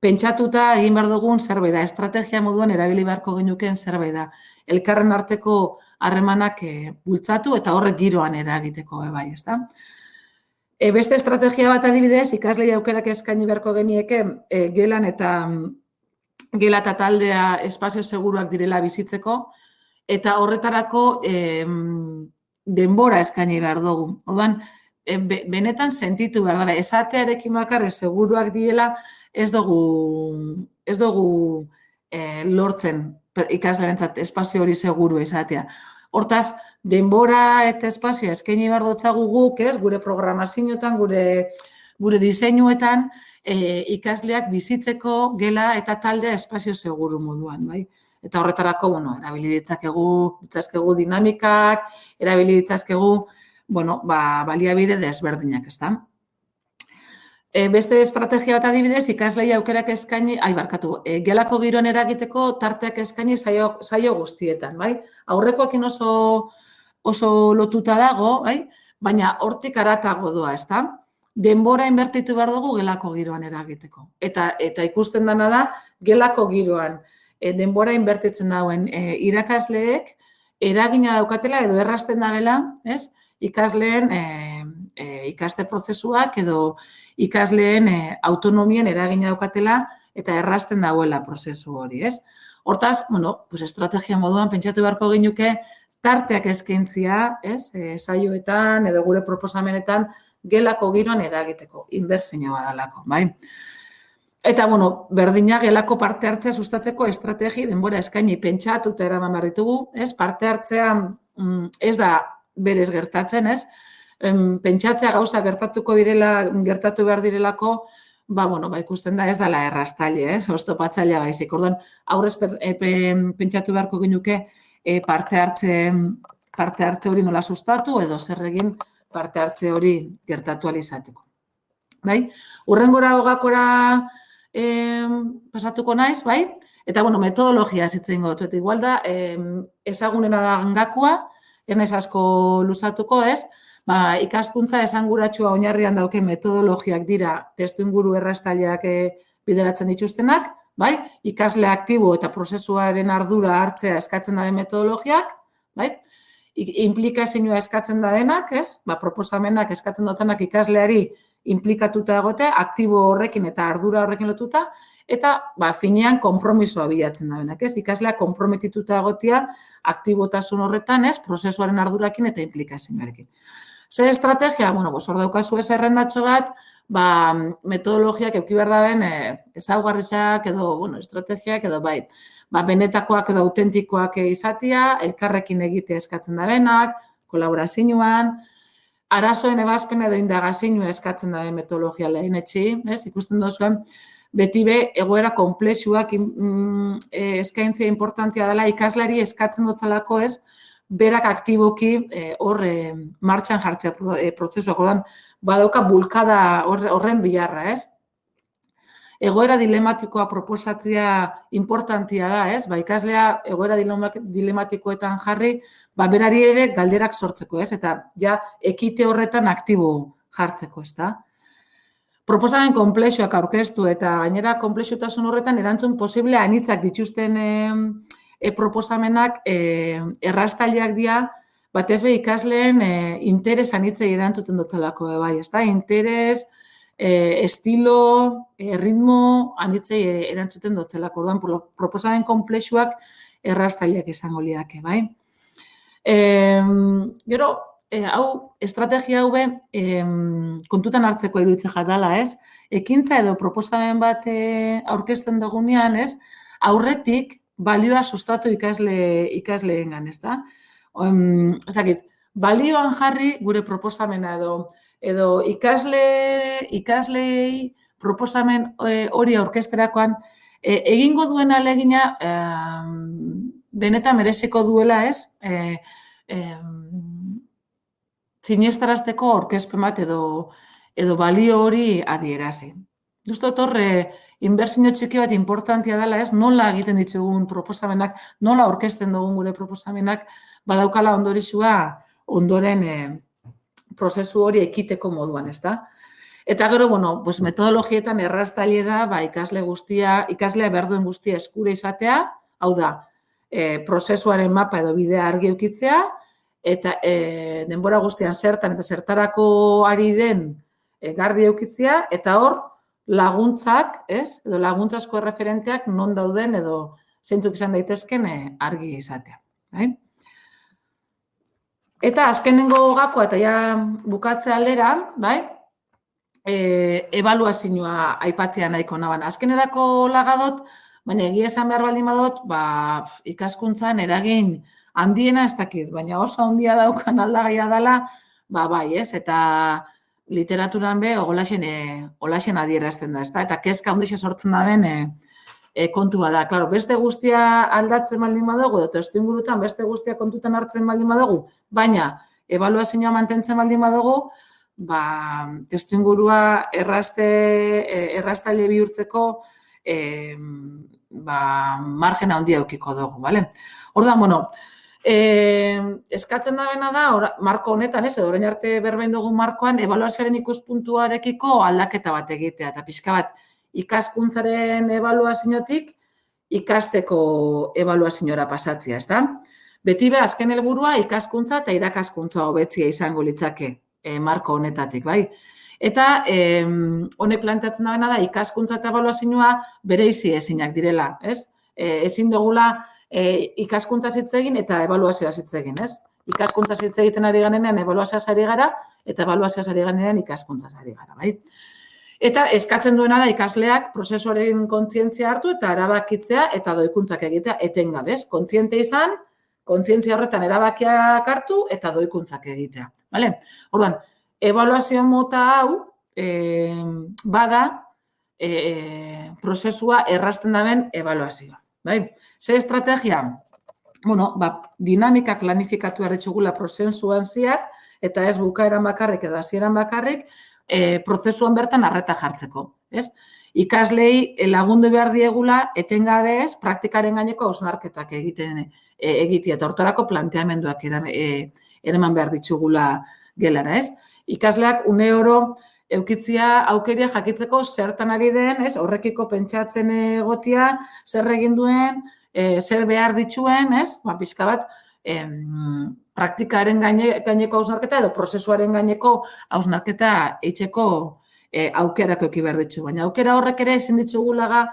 pentsatuta egin behar dugun zerbait da, estrategia moduan erabili beharko genukeen zerbait da. Elkarren arteko harremanak bultzatu eta horrek giroan eragiteko bai, ezta? Beste estrategia bat adibidez, ikaslei aukerak eskaini beharko genieke gela eta taldea espazio seguruak direla bizitzeko eta horretarako denbora eskaini behar dugu. Orduan, benetan sentitu behar da, esatearekin bakarrik seguruak diela ez dugu lortzen ikaslearentzat espazio hori seguru esatea. Hortaz, denbora eta espazioa eskaini behar dotzagu guk, gure programazioetan, gure diseinuetan, ikasleak bizitzeko gela eta taldea espazio seguru moduan, bai? Eta horretarako, erabili ditzakegu dinamikak, erabili ditzakegu, baliabide desberdinak, ezta? Beste estrategia bat adibidez, ikaslei aukerak eskaini, gelako giroan eragiteko tarteak eskaini saio guztietan, bai? Aurrekoekin oso lotuta dago, bai? Baina hortik haratago doa, ezta? Denbora inbertitu behar dugu gelako giroan eragiteko. Eta ikusten dena da, gelako giroan denbora inbertitzen dauen irakasleek eragina daukatela edo errazten dabela, ez? Ikasleen ikaste prozesuak edo ikasleen autonomien eragina daukatela eta errazten dauela prozesu hori, ez? Hortaz, estrategia moduan pentsatu beharko ginuke tarteak eskaintzia, ez? Saioetan edo gure proposamenetan gelako giroan eragiteko, inbertsioa badalako, bai? Eta, berdina gelako parte hartzea sustatzeko estrategi denbora eskaini pentsatu eta eraman behar ditugu, ez? Parte hartzea ez da berez gertatzen, ez? Pentsatzea gauza gertatu behar direlako, ikusten da ez dela erraztaile, ez? Oztopatzailea baizik. Orduan, aurrez pentsatu beharko ginuke parte hartze hori nola sustatu edo zer egin parte hartze hori gertatu alizateko. Bai? Urrengora hogakora pasatuko naiz, bai? Eta, metodologia zitzen gotu. Eta igual da, ezagunena da gangakua, ez naiz asko luzatuko, ez? Ikaskuntza esanguratsua oinarrian dauke metodologiak dira testuinguru erraztaileak bideratzen dituztenak, bai? Ikasle aktibo eta prozesuaren ardura hartzea eskatzen daben metodologiak, bai? Implikazioa eskatzen dabenak, ez? Proposamenak eskatzen dutzenak ikasleari implikatuta egote, aktibo horrekin eta ardura horrekin lotuta, eta finean konpromisoa bilatzen dabenak, ez? Ikasleak konprometituta egotia aktibotasun horretan, ez? Prozesuaren ardurakin eta implikazioarekin. Zer estrategia? Hor daukazu ez errendatxo bat, metodologiak eduki behar daben ezaugarriak edo estrategiak edo benetakoak edo autentikoak izatea, elkarrekin egitea eskatzen dabenak, kolaborazioan, arazoen ebazpena edo indagazioa eskatzen daben metodologia lehen etxi, ikusten duzuen, beti egoera komplexuak eskaintzea importantia dela ikaslari eskatzen dutzalako ez, berak aktiboki hor martxan jartzea prozesuak, orduan badauka bulkada horren biharra, ez? Egoera dilematikoa proposatzea importantia da, ez? Ikaslea egoera dilematikoetan jarri, berari ere galderak sortzeko, ez? Eta ja ekite horretan aktibo jartzeko, ez da? Proposamen konplexuak aurkeztu eta gainera konplexutasun horretan erantzun posible anitzak dituzten proposamenak erraztaileak dira, batez ikasleen interes anitzei erantzuten dutzelako, bai, ez da? Interes, estilo, ritmo anitzei erantzuten dutzelako. Orduan, proposamen konplexuak erraztaileak izango liake, bai? Gero, hau, estrategia hau kontutan hartzeko iruditzen jatala, ez? Ekintza edo proposamen bat aurkezten dugunean, ez? Aurretik balioa sustatu ikasleengan, ez da? Ez dakit, balioan jarri gure proposamena edo ikaslei proposamen hori aurkezterakoan egingo duen ahalegina benetan mereziko duela, ez? Sinestarazteko aurkezpen bat edo balio hori adierazi. Duztot horre, inbertsio txiki bat importantia dela, ez? Nola egiten ditugun proposamenak, nola aurkezten dugun gure proposamenak, badaukala ondorizua ondoren prozesu hori ekiteko moduan, ez da? Eta gero, metodologietan erraztaile da, ikaslea behar duen guztia eskura izatea, hau da, prozesuaren mapa edo bidea argi eukitzea, eta denbora guztian zertan eta zertarako ari den garbi eukitzea, eta hor laguntzak, ez? Edo laguntzazko referenteak non dauden edo zeintzuk izan daitezken argi izatea. Eta azkenengo gakoa eta ja bukatze aldera, bai? Ebaluazioa aipatzea nahiko naban. Azkenerako lagadot, baina egia esan behar baldin badot, ikaskuntzan eragin handiena ez dakit, baina oso handia daukan aldagaia dela, bai, ez? Eta literaturan be, olaxen adierazten da, eta kezka handixe sortzen da ben kontua da. Claro, beste guztia aldatzen baldin badugu, edo testuingurutan beste guztia kontutan hartzen baldin badugu, baina ebaluazioa mantentzen baldin badugu, testuingurua erraztaile bihurtzeko margen handia edukiko dugu, bale? Orduan, bueno, eskatzen da bena da, marko honetan, edo orain arte berbein dugun markoan, ebaluazioaren ikuspuntuarekiko aldaketa bat egitea, eta pixka bat ikaskuntzaren ebaluaziotik ikasteko ebaluaziora pasatzea, ezta? Beti be, azken helburua ikaskuntza eta irakaskuntza hobetzea izango litzake marko honetatik, bai? Eta honek planteatzen da da ikaskuntza eta ebaluazioa bereizi ezinak direla, ez? Ezin dugula ikaskuntza hitz egin eta ebaluazioa hitz egin, ez? Ikaskuntza hitz egiten ari garenean ebaluazioa ari gara eta ebaluazioa ari garenean ikaskuntza ari gara, bai? Eta eskatzen duena da ikasleak prozesuaren kontzientzia hartu eta erabakitzea eta doikuntzak egitea etengabez, kontziente izan, kontzientzia horretan erabakiak hartu eta doikuntzak egitea. Orduan, ebaluazio mota hau bada prozesua errazten daben ebaluazioa. Ze estrategia? Dinamikak planifikatu erritxugula prozesuan ziar eta ez bukaeran bakarrik edo hasieran bakarrik prozesuan bertan arreta jartzeko. Ikaslei lagundu behar diegula etengabez praktikaren gaineko hausnarketak egitea eta hortarako planteamenduak eraman behar ditugula gelara. Ikasleak une oro eukitzia aukeria jakitzeko zertan ari den, horrekiko pentsatzen egotia, zer egin duen, zer behar dituen, pixka bat praktikaren gaineko hausnarketa edo prozesuaren gaineko hausnarketa eitzeko aukerako eki behar ditu. Baina aukera horrek ere ezin ditugulaga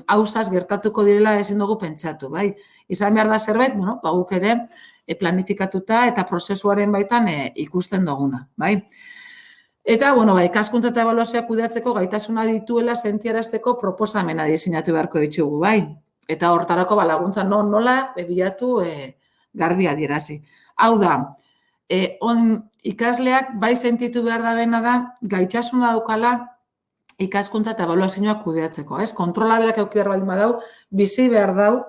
hausaz gertatuko direla ezin dugu pentsatu. Izan behar da zerbait, guk ere planifikatuta eta prozesuaren baitan ikusten duguna. Eta, ikaskuntza eta ebaluazioa kudeatzeko gaitasuna dituela sentiarazteko proposamena diseinatu beharko ditugu, Eta hortarako laguntza nola bilatu garbi adierazi. Hau da, ikasleak bai sentitu behar da bena da gaitasuna daukala ikaskuntza eta ebaluazioa kudeatzeko. Kontrola berak euki behar baldin badau, bizi behar dau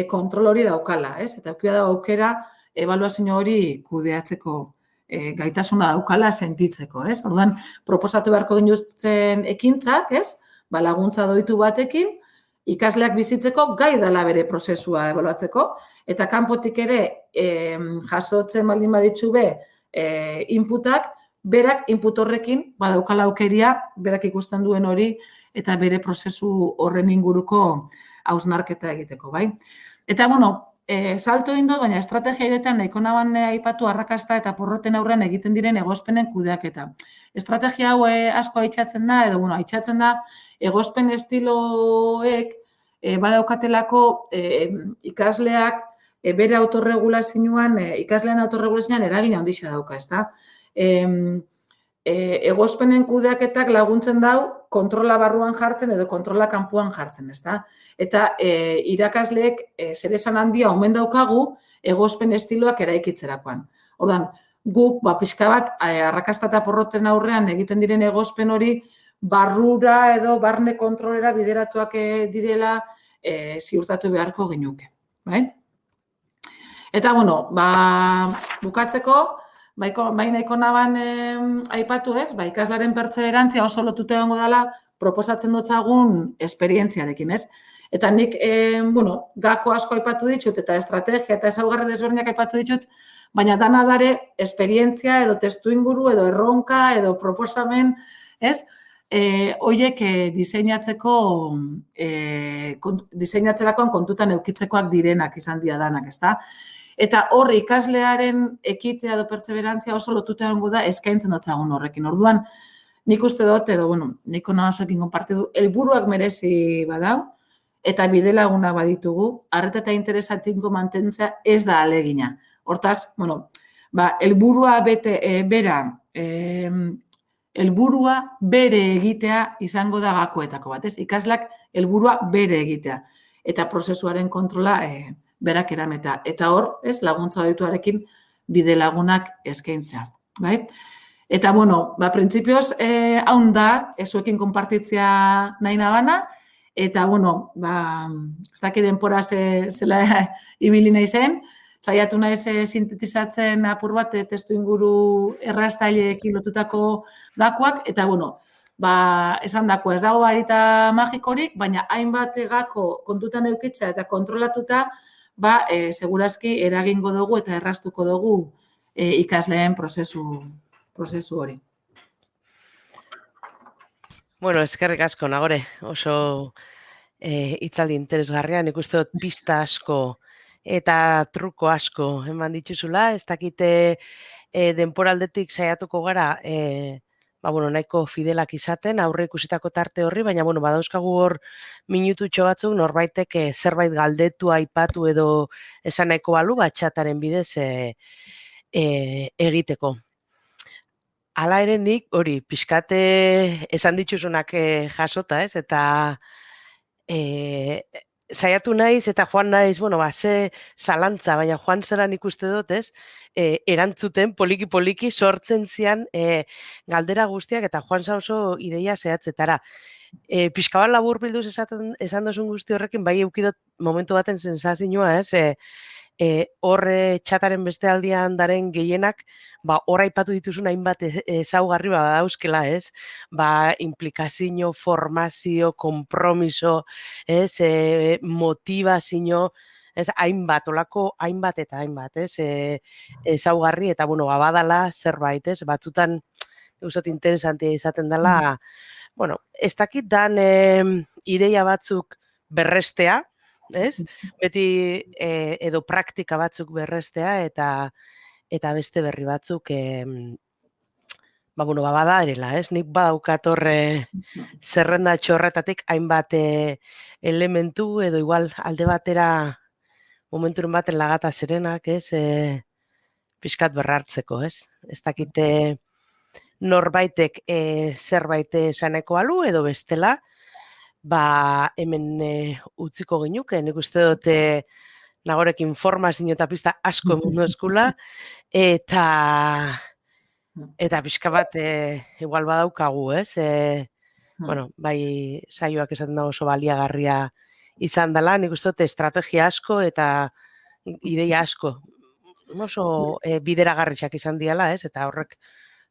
kontrol hori daukala. Eta euki da aukera ebaluazio hori kudeatzeko gaitasuna daukala sentitzeko. Orduan, proposatu beharko dinuzten ekintzak, laguntza doitu batekin, ikasleak bizitzeko gai dela bere prozesua ebaluatzeko, eta kanpotik ere jasotzen baldin baditzu inputak, berak input horrekin badaukala aukeria, berak ikusten duen hori, eta bere prozesu horren inguruko hausnarketa egiteko, Eta, salto indot, baina estrategia egitea nahiko naban aipatu arrakasta eta porroten aurrean egiten diren egozpenen kudeaketa. Estrategia hau asko aitzatzen da, edo, aitzatzen da, egozpen estiloek badaukatelako ikasleak bere autorregulazioan, ikasleen autorregulazioan eragin handia dauka, ezta? Egozpenen kudeaketak laguntzen dau kontrola barruan jartzen edo kontrola kanpoan jartzen, ezta? Eta irakasleek zer esan handia omen daukagu egozpen estiloak eraikitzerakoan. Orduan, guk pixka bat arrakasta eta porroten aurrean egiten diren egozpen hori barrura edo barne kontrolera bideratuak direla ziurtatu beharko genuke. Eta, bukatzeko, bai nahiko naban aipatu ikaslaren pertseberantzia oso lotuta egongo dela proposatzen dutzagun esperientziarekin, Eta nik, gako asko aipatu ditut eta estrategia eta ezaugarri desberdinak aipatu ditut, baina dana dare esperientzia edo testu inguru edo erronka edo proposamen, horiek diseinatzerakoan kontutan eukitzekoak direnak izan dira danak, ezta? Eta hor ikaslearen ekitea edo pertseberantzia oso lotuta egongo da eskaintzen dutzagun horrekin. Orduan, nik uste dut, edo, niko nahazoekin konpartidu, helburuak merezi badau, eta bidelagunak baditugu, arreta eta interesatinko mantentzea ez da alegina. Hortaz, helburua helburua bere egitea izango da gakoetako bat, ez? Ikaslak helburua bere egitea eta prozesuaren kontrola berak erameta. Eta hor, ez, laguntza adituarekin bide lagunak eskaintza, bai? Eta, bueno, printzipioz, haun da, ezuekin konpartitzea nahi nabana, eta, bueno, ez dakit denpora zela ibili nahi zen, saiatu naiz sintetizatzen apur bat testu inguru errastaileekin lotutako gakoak, eta, bueno, esan dako, ez dago varita magikorik, baina hainbat gako kontutan eukitza eta kontrolatuta, segurazki eragingo dugu eta erraztuko dugu ikasleen prozesu hori. Bueno, eskerrik asko, Nagore, oso hitzaldi interesgarria, nik uste dut pista asko eta truko asko eman dituzula, ez dakite denporaldetik saiatuko gara, nahiko fidelak izaten, aurre ikusitako tarte horri, baina, badauzkagu hor minututxo batzuk, norbaitek zerbait galdetu, aipatu edo esan nahiko balu, txataren bidez egiteko. Hala ere nik, hori, pixkate esan dituzunak jasota, ez, eta saiatu naiz eta joan naiz, ze zalantza, baina joan zeran ikuste dut, ez, erantzuten poliki-poliki sortzen zian galdera guztiak eta joan za oso ideia zehatzetara. Pixkaban labur bilduz esan duzun guzti horrekin, bai eukidot momentu baten sensazioa, ez, horre txataren beste aldian daren gehienak, horra aipatu dituzun hainbat ezaugarri dauzkela, ez? Implikazio, formazio, kompromiso, ez? Motivazio, ez? Hainbat, olako hainbat eta hainbat, ez? Ezaugarri eta, badala zerbait, ez? Batzutan, usot interesantia izaten dela, ez dakit dan ideia batzuk berrestea, ez? Beti edo praktika batzuk berrestea eta beste berri batzuk bada erela, ez? Nik badaukat horre zerrenda txorretatik hainbat elementu edo igual alde batera momenturen baten lagata zerenak, ez? Pixkat berrartzeko, ez? Ez dakite norbaitek zerbait esaneko alu edo bestela, hemen utziko ginuke, nik uste dut Nagorek informazio eta pista asko mundu eskula, eta pixka bat igual badaukagu, ez? Bai saioak esaten dago oso baliagarria izan dela, nik uste dut estrategia asko eta ideia asko oso bideragarriak izan diala, ez? Eta horrek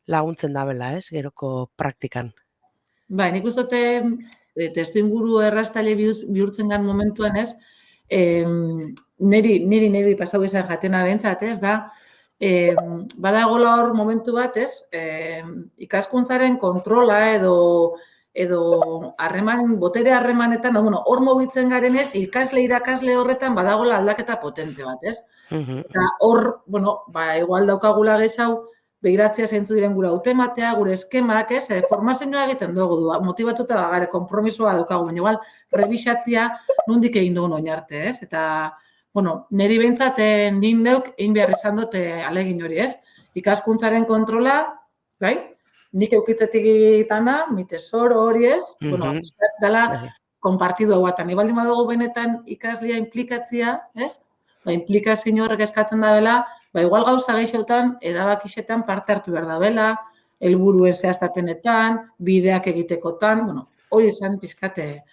laguntzen dabela, ez? Geroko praktikan. Nik uste dut testu inguru errastaile bihurtzen gan momentuan, ez? Niri pasau izan jatena bentsat, ez da, badagola hor momentu bat, ez, ikaskuntzaren kontrola edo botere harremanetan, hor mobitzen garen ez, irakasle horretan badagola aldaketa potente bat, ez? Eta hor, igual daukagula gezau, begiratzea zeintzu diren gure hautematea, gure eskemak, ez, formazioa egiten dugu du, motibatuta gare, konpromisoa daukagu, baina igual, rebisatzia nondik egin dugun oinarte, ez? Eta, niri behintzat, nik neuk egin behar izan dute alegin hori, ez? Ikaskuntzaren kontrola, bai? Nik eukitzetik egitana, mi tesoro hori, ez? Dala, konpartidu hau atan. Ibaldi madugu benetan ikaslea implikatzia, ez? Implikazio horrek eskatzen da bela, igual gauza gehiotan, erabakixetan parte hartu behar da bela, helburuen zehaztapenetan, bideak egitekotan, hori esan pizkate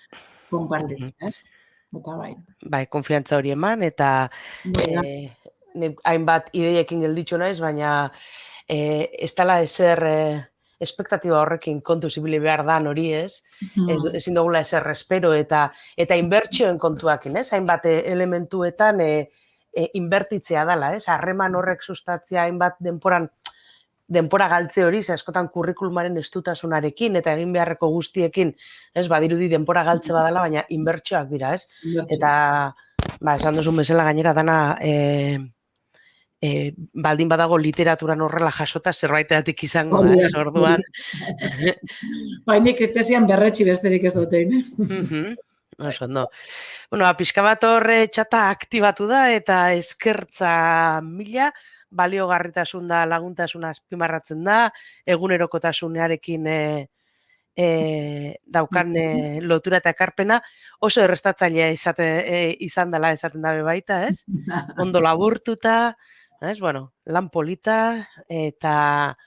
konpartitzen, ez? Eta bai, konfiantza hori eman, eta hainbat ideiekin gelditxo naiz, baina ez dela ezer espektatiba horrekin kontu zibili behar dan hori, ez? Ezin dugula ezer espero eta inbertsioen kontuakin, ez? Hainbat elementuetan inbertitzea dela, ez? Harreman horrek sustatzea hainbat denpora galtze hori, askotan kurrikulumaren estutasunarekin eta egin beharreko guztiekin, ez? Badirudi denpora galtze badala, baina inbertsioak dira, ez? Eta, esan duzun bezala gainera dana baldin badago literaturan horrela jasota zerbaiteatik izango da, ez? Orduan. Nik etezian berretxi besterik ez dutein. Oso, ondo. Pixka bat horre txata aktibatu da eta eskertza mila, baliogarritasun da, laguntasuna azpimarratzen da, egunerokotasunarekin daukan lotura eta ekarpena, oso errestatzailea izan dela esaten dabe baita, ez? Ondo laburtuta, ez? Bueno, lan polita, eta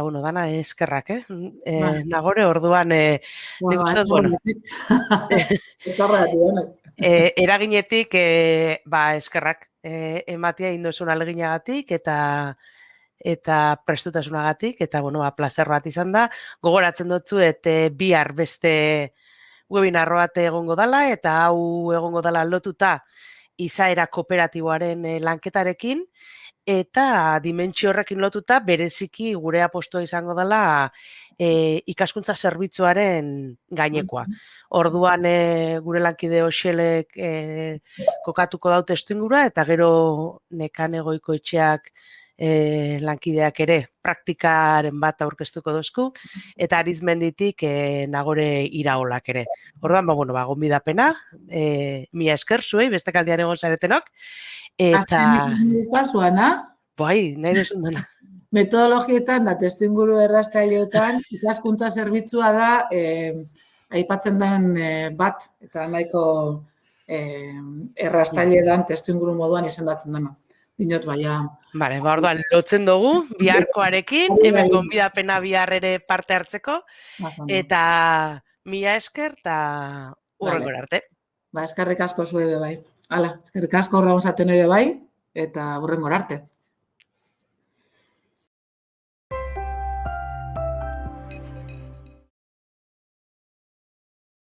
bueno, dana eskerrak, Nagore, orduan, nik uste dut, bueno, eraginetik, eskerrak, ematia indozun aleginagatik, eta prestutasunagatik, eta, bueno, plazer bat izan da. Gogoratzen dutzu, bihar beste webinar bat egongo dela, eta hau egongo dela lotuta izaera kooperatiboaren lanketarekin, eta dimentsio horrekin lotuta bereziki gure apostua izango dela ikaskuntza zerbitzuaren gainekoa. Orduan gure lankide Oxelek kokatuko dau testuingurua, eta gero Nekane Goikoetxeak lankideak ere praktikaren bat aurkeztuko dozku, eta Arizmenditik Nagore Iraolak ere. Orduan, gonbidapena, mila esker zuei, beste kaldian egon zaretenok, eta... Kasuana? Bai, nahi duzun dena. Metodologietan da testuinguru errastaileetan ikaskuntza zerbitzua da aipatzen den bat eta nahiko errastaileetan testuinguru moduan izendatzen dena. Dinot baina. Bale, orduan lotzen dugu biharkoarekin, hemen gonbidapena bihar ere parte hartzeko, eta mila esker eta hurrengora arte. Eskerrik asko zuei bai. Hala, eskerrik asko horra onzaten bai, eta hurrengora arte.